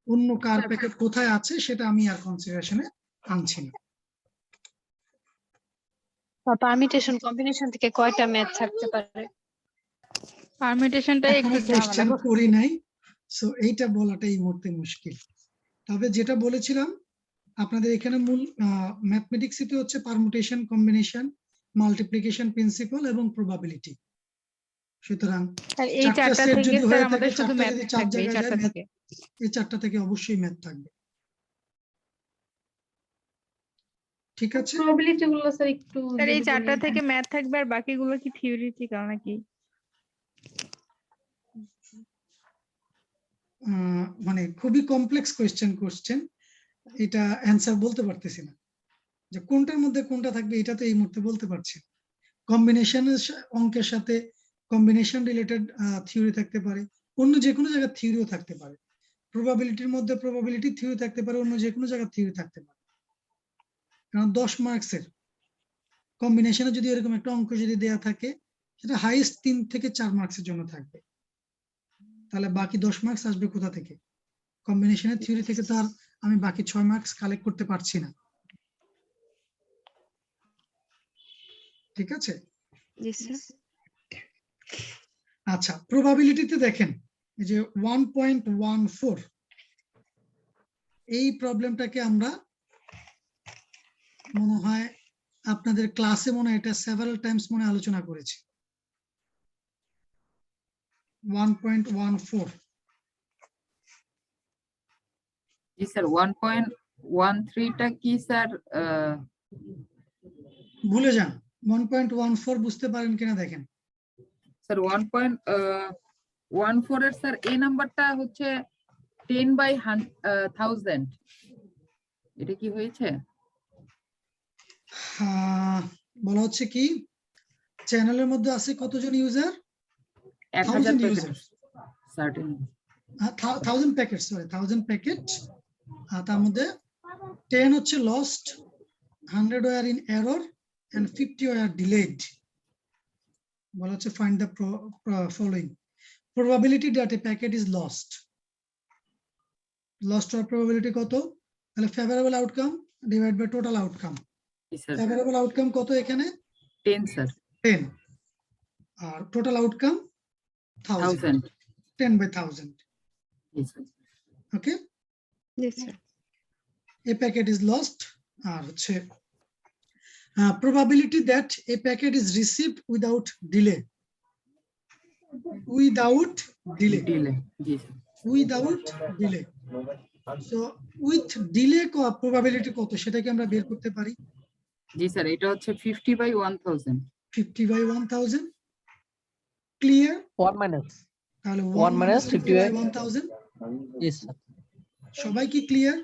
অন্য কার প্যাকেট কোথায় আছে সেটা আমি আর কনসিডারেশনে আনছি না।
পারমিটেশন কম্বিনেশন থেকে কয়টা ম্যাথ থাকতে পারে?
পারমিটেশনটাই একটু
কোশ্চেন
ঝামেলা।
করি নাই, সো এইটা বলাটা এই মুহূর্তে মুশকিল। তবে যেটা বলেছিলাম আপনাদের এখানে মূল ম্যাথমেটিক্সে হচ্ছে পারমুটেশন, কম্বিনেশন, মাল্টিপ্লিকেশন প্রিন্সিপাল এবং প্রবাবিলিটি। সুতরাং
আর এই চারটা
সেট
থেকে
যদি
স্যার
হয়ে
আমাদের
থাকে,
শুধু
চারটা
ম্যাথ
যদি 4
থাকবে এই
জায়গায়
চারটা
যায়,
থেকে।
এই চারটা থেকে অবশ্যই ম্যাথ থাকবে। ঠিক আছে,
প্রবাবিলিটি গুলো স্যার একটু
স্যার এই
যদি
চারটা
বলেন।
থেকে ম্যাথ থাকবে আর বাকিগুলো কি থিওরিটিক্যাল নাকি?
মানে খুবই কমপ্লেক্স কোশ্চেন, এটা অ্যান্সার বলতে পারতেছি না যে কোনটার মধ্যে কোনটা থাকবে, এটা তো এই মুহূর্তে বলতে পারছি না। কম্বিনেশনের অঙ্কের সাথে কম্বিনেশন রিলেটেড থিওরি থাকতে পারে, অন্য যে কোনো জায়গার থিওরিও থাকতে পারে। প্রবাবিলিটির মধ্যে প্রবাবিলিটি থিওরি থাকতে পারে, অন্য যে কোনো জায়গার থিওরি থাকতে পারে। কারণ 10 মার্কসের কম্বিনেশনে যদি এরকম একটা অঙ্ক যদি দেয়া থাকে, সেটা হাইয়েস্ট 3 থেকে 4 মার্কসের জন্য থাকবে। তাহলে বাকি 10 মার্কস আসবে কোথা থেকে? কম্বিনেশনের থিওরি থেকে তো আর আমি বাকি 6 মার্কস কালেক্ট করতে পারছি না। ঠিক আছে,
জি স্যার।
আচ্ছা, প্রবাবিলিটিতে দেখেন এই যে 1.14, এই প্রবলেমটাকে আমরা মনে হয় আপনাদের ক্লাসে মনে হয় এটা সেভারাল টাইমস মনে আলোচনা করেছি। 1.14
জি স্যার 1.13 টা কি স্যার?
ভুলে যান, 1.14 বুঝতে পারেন কিনা দেখেন।
স্যার 1.14 এর স্যার এই নাম্বারটা হচ্ছে 10/1000, এটা কি হয়েছে?
বলা হচ্ছে কি, চ্যানেলের মধ্যে আছে কতজন user?
1000
1000
packet
user,
certain.
1000 packet, sorry 1000 packet. তার মধ্যে 10 হচ্ছে lost, 100 were in error and 50 were delayed. বলা হচ্ছে find the following probability that a packet is lost হওয়ার probability কত? তাহলে favorable outcome divided by total outcome। favorable outcome কত এখানে?
10 স্যার।
10 আর total outcome 1000, 10/1000। ওকে,
জি sir.
a packet is lost আর হচ্ছে probability that a packet is received without delay, without delay,
G sir.
without delay। so with delay probability কত সেটাকে আমরা বের করতে পারি।
জি স্যার, এটা হচ্ছে 50/1000।
50/1000 ক্লিয়ার?
1 minus
তাহলে
1 minus
50/1000।
yes sir।
সবাই কি ক্লিয়ার?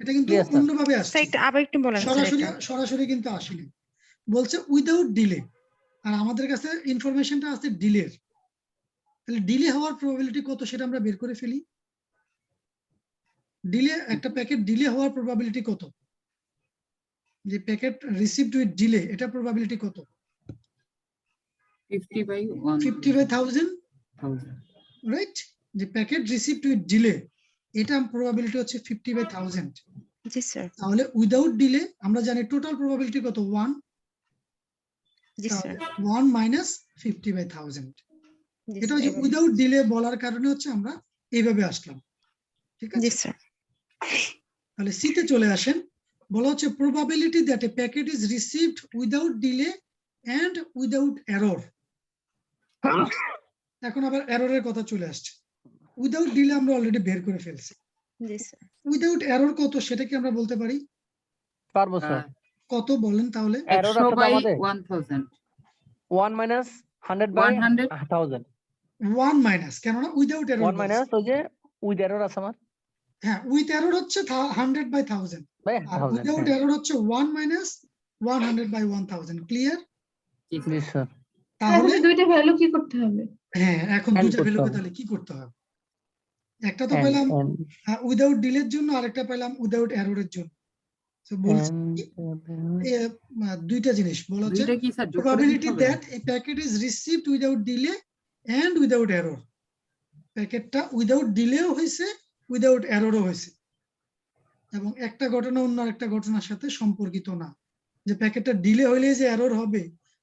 এটা কিন্তু
Clear, sir।
অন্যভাবে আসছে,
স্যার একটু আবার একটু বলেন স্যার এটা।
সরাসরি কিন্তু আসেনি, বলছে উইদাউট ডিলে, আর আমাদের কাছে ইনফরমেশনটা আছে ডিলের। তাহলে ডিলে হওয়ার প্রবাবিলিটি কত সেটা আমরা বের করে ফেলি। ডিলে, একটা প্যাকেট ডিলে হওয়ার প্রবাবিলিটি কত? যে প্যাকেট রিসিভড উইথ ডিলে, এটা প্রবাবিলিটি কত? 50/1000, রাইট? যে প্যাকেট রিসিভড উইথ ডিলে, এটা প্রবাবিলিটি হচ্ছে 50/1000।
জি স্যার।
তাহলে উইদাউট ডিলে আমরা জানি টোটাল প্রবাবিলিটি কত 1,
জি স্যার।
1 মাইনাস 50/1000।
জি
এটা
স্যার,
হচ্ছে
এবার-
উইদাউট ডিলে বলার কারণে হচ্ছে আমরা এইভাবে আসলাম, ঠিক
জি
আছে?
স্যার।
তাহলে সি তে চলে আসেন, বলা হচ্ছে probability that a packet is received without delay and without error. এখন আবার এররের কথা চলে আসছে। উইদাউট ডিলে আমরা অলরেডি বের করে ফেলছি।
জি স্যার।
উইদাউট এরর কত সেটা কি আমরা বলতে পারি?
পারবো স্যার।
কত বলেন তাহলে?
Error
100
আছে তো
বাই
আমাদের?
1000
1 মাইনাস 100 বাই
100
1000
1 মাইনাস, কেননা উইদাউট এরর
1 মাইনাস ওই যে উইথ এরর আছে আমার
হ্যাঁ, উইথ এরর হচ্ছে 100/1000
বাই
আর
1000
উইদাউট এরর হচ্ছে 1 মাইনাস 100/1000। ক্লিয়ার?
জি
জি
স্যার।
স্যার।
তাহলে
এখন দুইটা ভ্যালু কি করতে হবে?
হ্যাঁ, এখন
And
দুইটা
করতে
ভ্যালুকে
হবে।
তাহলে কি করতে হবে? একটা তো
And
পেলাম উইদাউট ডিলের জন্য, আরেকটা পেলাম উইদাউট এররের জন্য। তো বলছি দুইটা জিনিস বলা হচ্ছে
দুইটা কি স্যার যোগ করে দিতে
প্রবাবিলিটি
হবে?
That a packet is received without delay and without error. প্যাকেটটা উইদাউট ডিলেও হয়েছে, উইদাউট এররও হয়েছে, এবং একটা ঘটনা অন্য একটা ঘটনার সাথে সম্পর্কিত না। যে প্যাকেটটা ডিলে হইলেই যে এরর হবে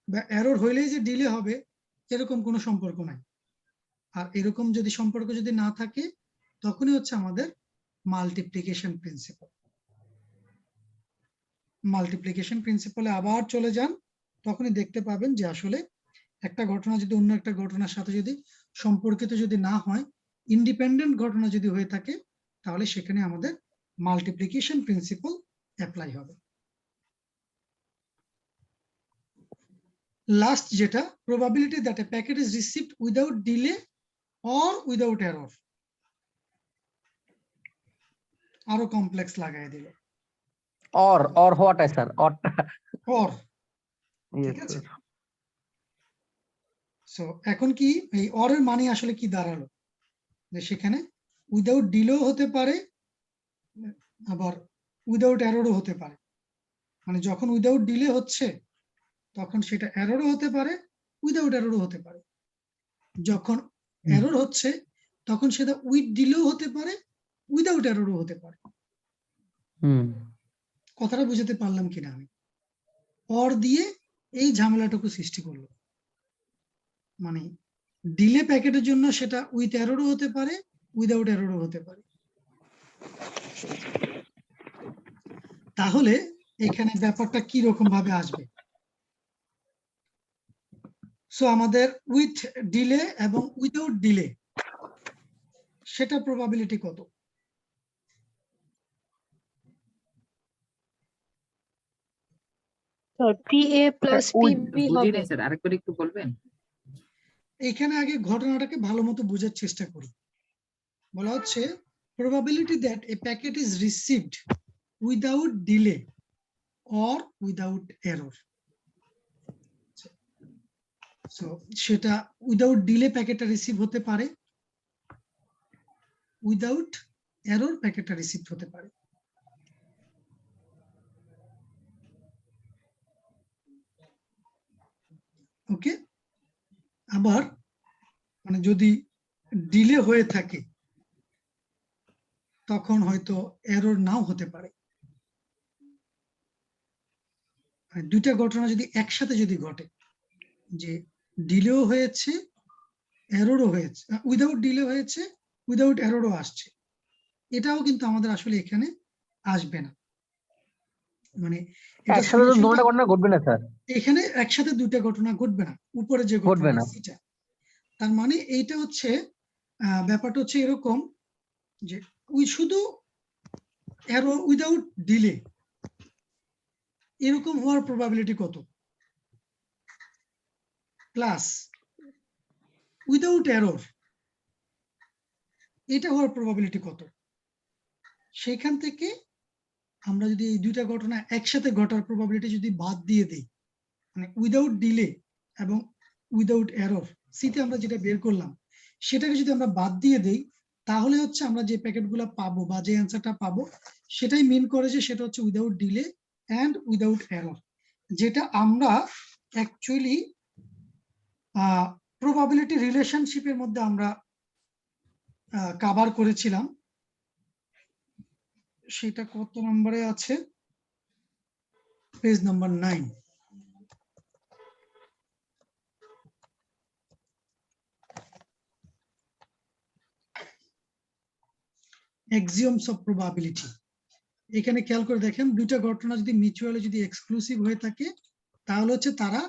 বা এরর হইলেই যে ডিলে হবে এরকম কোনো সম্পর্ক নাই। আর এরকম যদি সম্পর্ক যদি না থাকে তখনই হচ্ছে আমাদের মাল্টিপ্লিকেশন প্রিন্সিপাল। মাল্টিপ্লিকেশন প্রিন্সিপালে আবার চলে যান, তখনই দেখতে পাবেন যে আসলে একটা ঘটনা যদি অন্য একটা ঘটনার সাথে যদি সম্পর্কিত যদি না হয়, ইন্ডিপেন্ডেন্ট ঘটনা যদি হয়ে থাকে, তাহলে সেখানে আমাদের মাল্টিপ্লিকেশন প্রিন্সিপাল অ্যাপ্লাই হবে। লাস্ট যেটা, probability that a packet is received without delay or without error. আরো কমপ্লেক্স লাগাই দিল,
or what I sir or
or,
yes
ঠিক আছে?
sir.
সো এখন কি এই অরের মানে আসলে কি দাঁড়ালো, যে সেখানে উইদাউট ডিলেও হতে পারে আবার উইদাউট এররও হতে পারে। মানে যখন উইদাউট ডিলে হচ্ছে তখন সেটা এররও হতে পারে, উইদাউট এররও হতে পারে। যখন এরর হচ্ছে তখন সেটা উইথ ডিলেও হতে পারে, উইদাউট এররও হতে পারে। কথাটা বুঝাতে পারলাম কিনা আমি? অর দিয়ে এই ঝামেলাটুকু সৃষ্টি করলো। মানে ডিলে প্যাকেটের জন্য সেটা উইথ এররও হতে পারে, উইদাউট এররও হতে পারে। তাহলে এখানে ব্যাপারটা কি রকম ভাবে আসবে? সো আমাদের উইথ ডিলে এবং উইদাউট ডিলে সেটা প্রবাবিলিটি কত?
PA প্লাস PB
বুঝি
হবে।
নাই স্যার, আরেকবার একটু বলবেন?
এখানে আগে ঘটনাটাকে ভালো মতো বোঝার চেষ্টা করি। বলা হচ্ছে probability that a packet is received without delay or without error. So সেটা উইদাউট ডিলে প্যাকেটটা রিসিভ হতে পারে, উইদাউট এরর প্যাকেটটা রিসিভ হতে পারে। ওকে, আবার মানে যদি ডিলে হয়ে থাকে তখন হয়তো এরর নাও হতে পারে। দুইটা ঘটনা যদি একসাথে যদি ঘটে, যে ডিলেও হয়েছে এররও হয়েছে, উইদাউট ডিলে হয়েছে উইদাউট এররও আসছে, এটাও কিন্তু আমাদের আসলে এখানে আসবে না। মানে এটা
একসাথে তো দুটো ঘটনা ঘটবে না স্যার।
এখানে একসাথে দুটো ঘটনা ঘটবে না, উপরে যে
ঘটবে
ঘটনা
না।
সেটা। তার মানে এইটা হচ্ছে ব্যাপারটা হচ্ছে এরকম যে শুধু এরর উইদাউট ডিলে এরকম হওয়ার প্রবাবিলিটি কত, প্লাস উইদাউট এরর এটা হওয়ার প্রবাবিলিটি কত। সেখান থেকে আমরা যদি এই দুইটা ঘটনা একসাথে ঘটার প্রবাবিলিটি যদি বাদ দিয়ে দিই, মানে উইদাউট ডিলে এবং উইদাউট এরর, সিতে আমরা যেটা বের করলাম সেটাকে যদি আমরা বাদ দিয়ে দেই, তাহলে হচ্ছে আমরা যে প্যাকেটগুলো পাবো বা যে অ্যান্সারটা পাবো সেটাই মিন করে যে সেটা হচ্ছে without delay and without error, যেটা আমরা অ্যাকচুয়ালি প্রবাবিলিটি রিলেশনশিপের মধ্যে আমরা কভার করেছিলাম। সেটা কত নম্বরে আছে? Page number 9। Axioms of probability। এখানে খেয়াল করে দেখেন, দুইটা ঘটনা যদি মিউচুয়ালি যদি এক্সক্লুসিভ হয়ে থাকে তাহলে হচ্ছে তারা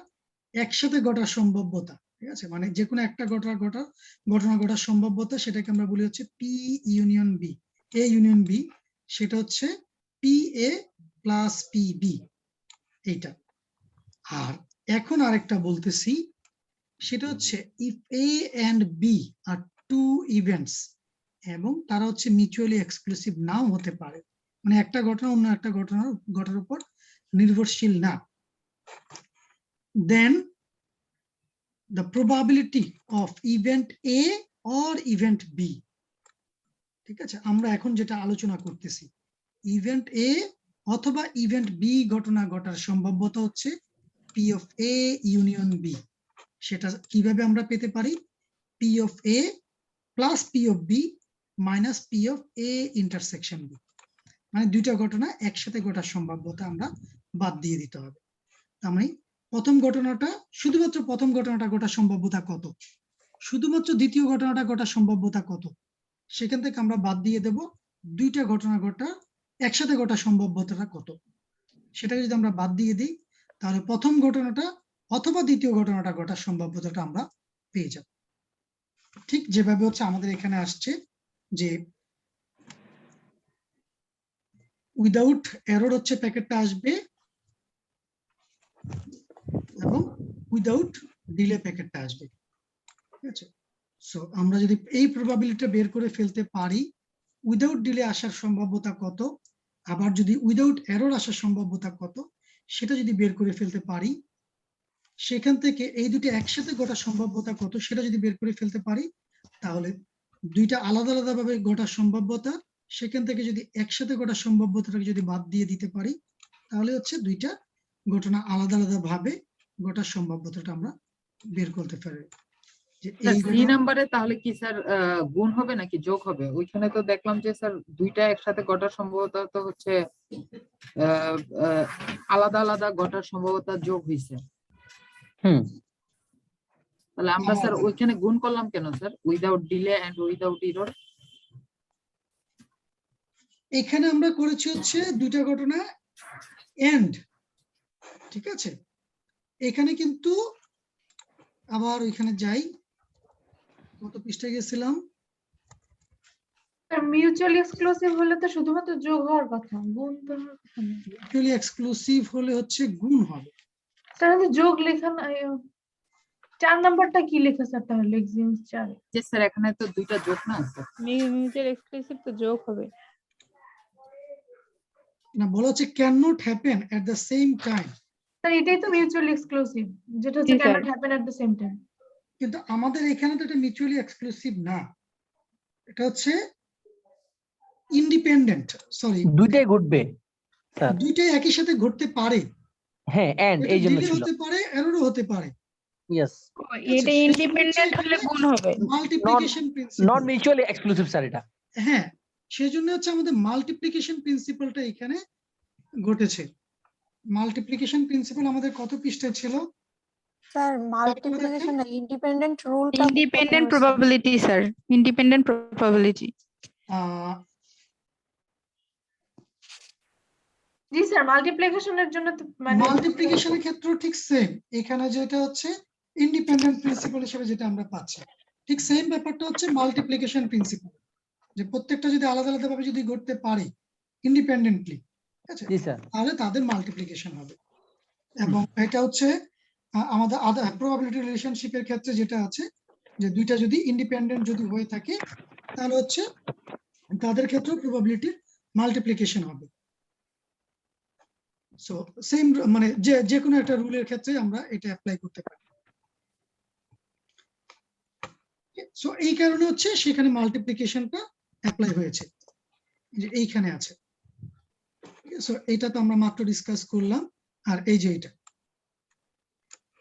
একসাথে ঘটার সম্ভাব্যতা, ঠিক আছে, মানে যে কোনো একটা ঘটনা ঘটার সম্ভাব্যতা, সেটাকে আমরা বলি হচ্ছে P union B, A union B, সেটা হচ্ছে P A plus P B, এইটা। আর এখন আরেকটা বলতেছি, সেটা হচ্ছে if A and B are two events, এবং তারা হচ্ছে মিউচুয়ালি এক্সক্লুসিভ নাও হতে পারে, মানে একটা ঘটনা অন্য একটা ঘটনার উপর নির্ভরশীল না, then the probability of event A or event B, ঠিক আছে, আমরা এখন যেটা আলোচনা করতেছি, ইভেন্ট A অথবা ইভেন্ট B ঘটনা ঘটার সম্ভাব্যতা হচ্ছে P of A union B। সেটা কিভাবে আমরা পেতে পারি? P of A plus P of B minus P of A intersection B, মানে দুইটা ঘটনা একসাথে ঘটার সম্ভাব্যতা আমরা বাদ দিয়ে দিতে হবে। তার মানে প্রথম ঘটনাটা, শুধুমাত্র প্রথম ঘটনাটা ঘটার সম্ভাব্যতা কত, শুধুমাত্র দ্বিতীয় ঘটনাটা ঘটার সম্ভাব্যতা কত, সেখান থেকে আমরা বাদ দিয়ে দেব দুইটা ঘটনা ঘটা একসাথে ঘটার সম্ভাব্যতাটা কত, সেটাকে যদি আমরা বাদ দিয়ে দিই তাহলে প্রথম ঘটনাটা অথবা দ্বিতীয় ঘটনাটা ঘটার সম্ভাব্যতাটা আমরা পেয়ে যাব। ঠিক যেভাবে হচ্ছে আমাদের এখানে আসছে যে উইদাউট এরর হচ্ছে প্যাকেটটা আসবে এবং উইদাউট ডিলে প্যাকেটটা আসবে, ঠিক আছে। সো আমরা যদি এই প্রবাবিলিটিটা বের করে ফেলতে পারি উইদাউট ডিলে আসার সম্ভাব্যতা কত, আবার যদি উইদাউট এরর আসার সম্ভাব্যতা কত, সেটা যদি বের করে ফেলতে পারি, সেখান থেকে এই দুটো একসাথে ঘটার সম্ভাব্যতা কত সেটা যদি বের করে ফেলতে পারি, তাহলে দুইটা আলাদা আলাদা ভাবে ঘটার সম্ভাব্যতা, সেখান থেকে যদি একসাথে ঘটার সম্ভাব্যতাটাকে যদি বাদ দিয়ে দিতে পারি, তাহলে হচ্ছে দুইটা ঘটনা আলাদা আলাদা ভাবে ঘটার সম্ভাব্যতাটা আমরা বের করতে পারি।
সি নাম্বারে তাহলে কি স্যার গুণ হবে নাকি যোগ হবে? ওইখানে তো দেখলাম যে স্যার দুইটা একসাথে ঘটার সম্ভাবতা তো হচ্ছে আলাদা আলাদা ঘটার সম্ভাবতা যোগ হয়েছে। তাহলে আমরা স্যার ওইখানে গুণ করলাম কেন sir, without delay and without error?
এখানে আমরা করেছি হচ্ছে দুইটা ঘটনা এন্ড, ঠিক আছে। এখানে কিন্তু আবার ওইখানে যাই, কত পৃষ্ঠায় গেছিলাম,
মিউচুয়ালি এক্সক্লুসিভ হলে তো শুধুমাত্র যোগ হওয়ার কথা, গুণ তো
মিউচুয়ালি এক্সক্লুসিভ হলে হচ্ছে গুণ হবে।
স্যার যোগ লেখা নাই, 4 নাম্বারটা কি লেখা স্যার তাহলে এক্সিমস 4?
যে স্যার এখানে তো দুইটা যোগ না স্যার,
মিউচুয়াল এক্সক্লুসিভ তো যোগ হবে
না, বলা হচ্ছে can not happen at the same time.
Sir এটাই তো মিউচুয়ালি এক্সক্লুসিভ, যেটা হচ্ছে can not happen at the same time.
কিন্তু আমাদের এখানে তো এটা মিউচুয়ালি এক্সক্লুসিভ না, এটা হচ্ছে ইন্ডিপেন্ডেন্ট, সরি
দুইটাই ঘটবে স্যার,
দুইটাই একই সাথে ঘটতে পারে।
হ্যাঁ এন্ড এই জন্য ছিল,
হতে পারে এররও হতে পারে।
ইয়েস,
এটা ইন্ডিপেন্ডেন্ট হলে গুণ হবে,
multiplication principal,
not mutually exclusive sir এটা।
হ্যাঁ, সেজন্য হচ্ছে আমাদের মাল্টিপ্লিকেশন প্রিন্সিপালটা এখানে ঘটেছে। মাল্টিপ্লিকেশন প্রিন্সিপাল আমাদের কত পৃষ্ঠায় ছিল
স্যার? মাল্টিপ্লিকেশন না, independent rule,
independent probability sir, independent probability.
জি স্যার, মাল্টিপ্লিকেশনের জন্য তো মানে
মাল্টিপ্লিকেশনের ক্ষেত্রেও ঠিক সেম, এখানে যেটা হচ্ছে ইন্ডিপেন্ডেন্ট প্রিন্সিপাল হিসেবে যেটা আমরা পাচ্ছি, ঠিক সেম ব্যাপারটা হচ্ছে মাল্টিপ্লিকেশন প্রিন্সিপাল, যে প্রত্যেকটা যদি আলাদা আলাদা ভাবে যদি ঘটতে পারে ইন্ডিপেন্ডেন্টলি, ঠিক আছে, তাহলে তাদের মাল্টিপ্লিকেশন হবে। এবং এটা হচ্ছে আমাদের প্রবাবিলিটি রিলেশনশিপের ক্ষেত্রে যেটা আছে, যে দুইটা যদি ইন্ডিপেন্ডেন্ট যদি হয়ে থাকে তাহলে হচ্ছে তাদের ক্ষেত্রে প্রবাবিলিটির মাল্টিপ্লিকেশন হবে। সো সেম, মানে যে কোনো একটা রুলের ক্ষেত্রে আমরা এটা অ্যাপ্লাই করতে পারি। সো এই কারণে হচ্ছে সেখানে মাল্টিপ্লিকেশনটা অ্যাপ্লাই হয়েছে, যে এইখানে আছে। সো এটা তো আমরা মাত্র ডিসকাস করলাম। আর এই যে এটা,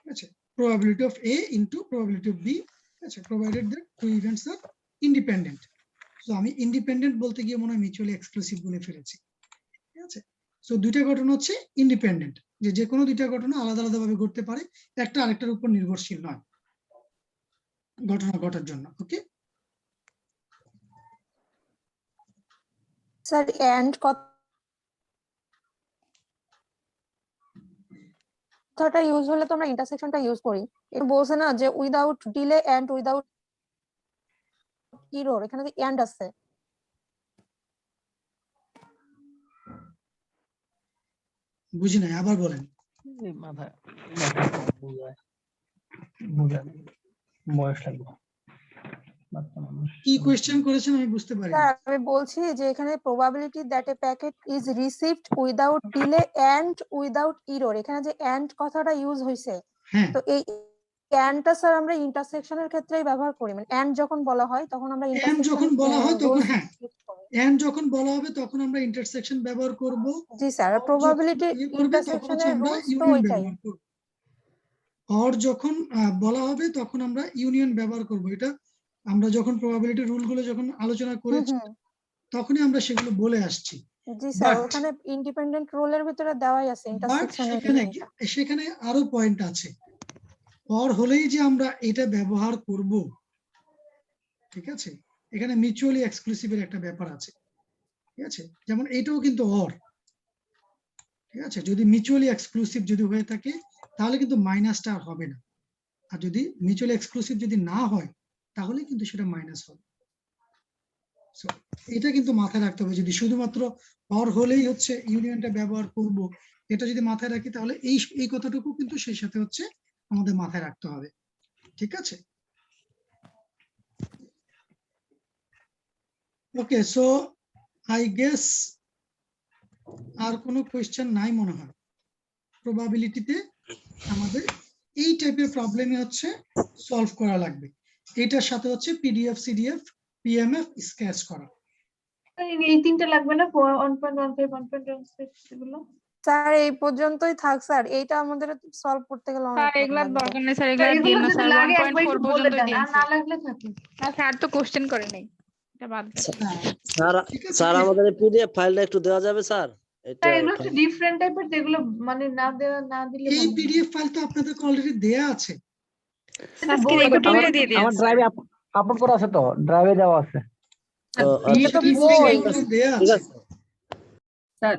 আচ্ছা, probability of A into probability of B, আচ্ছা, provided that two events are independent. তো আমি ইন্ডিপেন্ডেন্ট বলতে গিয়ে মনে হয় মিউচুয়ালি এক্সক্লুসিভ বলে ফেলেছি, ঠিক আছে। সো দুইটা ঘটনা হচ্ছে ইন্ডিপেন্ডেন্ট, যে কোনো দুইটা ঘটনা আলাদা আলাদা ভাবে ঘটতে পারে, একটা আরেকটার উপর নির্ভরশীল নয় ঘটনা ঘটার জন্য। ওকে,
স্যার এন্ড কথাটা ইউজ হলে তো আমরা ইন্টারসেকশনটা ইউজ করি। এটা বলছে না যে without delay and without error, এখানে এন্ড আছে।
বুঝি নাই, আবার বলেন।
মাথায় বয়স লাগবে।
কি কোয়েশ্চেন করেছেন আমি বুঝতে পারি না।
স্যার আমি বলছি যে এখানে probability that a packet is received without delay and without error, এখানে যে এন্ড কথাটা ইউজ হয়েছে,
হ্যাঁ,
তো এই এন্ডটা স্যার আমরা ইন্টারসেকশনের ক্ষেত্রেই ব্যবহার করি। মানে এন্ড যখন বলা হয় তখন আমরা
এন্ড যখন বলা হয় তখন, হ্যাঁ, এন্ড যখন বলা হবে তখন আমরা ইন্টারসেকশন ব্যবহার করব।
জি স্যার, প্রবাবিলিটি
ইন্টারসেকশনের
ইন্টারসেকশনের
আমরা
রুলস তো
ইউনিয়ন
ওইটাই।
ব্যবহার করব। অর যখন বলা হবে তখন আমরা ইউনিয়ন ব্যবহার করব। এটা আমরা যখন প্রবাবিলিটি রুলগুলো যখন আলোচনা করেছি তখনই আমরা সেগুলো বলে আসছি।
জি স্যার,
But-
ওখানে ইন্ডিপেন্ডেন্ট রোলের ভিতরে দেওয়াই আছে
বাট
ইন্টারসেকশনের।
সেখানে আরো পয়েন্ট আছে। অর হলেই যে আমরা এটা ব্যবহার করব, ঠিক আছে, এখানে মিউচুয়ালি এক্সক্লুসিভের একটা ব্যাপার আছে, ঠিক আছে। যেমন এটাও কিন্তু অর, ঠিক আছে। যদি মিউচুয়ালি এক্সক্লুসিভ যদি হয়ে থাকে তাহলে কিন্তু মাইনাসটা আর হবে না, আর যদি মিউচুয়ালি এক্সক্লুসিভ যদি না হয় তাহলে কিন্তু সেটা মাইনাস হবে। So, এটা কিন্তু মাথায় রাখতে হবে। যদি শুধুমাত্র অর হলেই হচ্ছে ইউনিয়নটা ব্যবহার করব, এটা যদি মাথায় রাখি তাহলে এই কথাটুকু কিন্তু সেই সাথে হচ্ছে আমাদের মাথায় রাখতে হবে, ঠিক আছে। ওকে, সো আই গেস আর কোনো কোয়েশ্চেন নাই মনে হয়। প্রবাবিলিটিতে আমাদের এই টাইপের প্রবলেমই হচ্ছে সলভ করা লাগবে। এটার সাথে হচ্ছে পিডিএফ, সিডিএফ, পিএমএফ স্কেচ করা।
এই তিনটা লাগবে না, 1.15 1.16 এগুলো?
স্যার এই পর্যন্তই থাক স্যার, এইটা আমাদের সলভ করতে গেলে অনেক
স্যার এগুলা
লাগবে।
দরকার নেই স্যার,
স্যার,
এগুলা দিন
এগুলো
না
যদি
স্যার,
লাগে একবার
1.4
একটু বলে
পর্যন্ত
দেন,
দিন
আর না লাগলে থাকে।
না স্যার তো কোশ্চেন করে নেই, এটা বাদ দেন।
স্যার
ঠিক আছে,
স্যার আমাদের পিডিএফ ফাইলটা একটু দেওয়া যাবে স্যার? এটা
স্যার এগুলো একটু ডিফারেন্ট টাইপের, যেগুলো মানে না দিলে
এই
ভালো হয়।
পিডিএফ ফাইল তো আপনাদের অলরেডি দেয়া আছে।
না, বই
স্ক্রিনশট
বই
তুলে দিয়ে দিন
আমার ড্রাইভে আপলোড করা আছে, তো ড্রাইভে দেওয়া আছে।
ও,
এটা তো
আচ্ছা,
বই।
দেয়া
ঠিক
আছে।
আছে
স্যার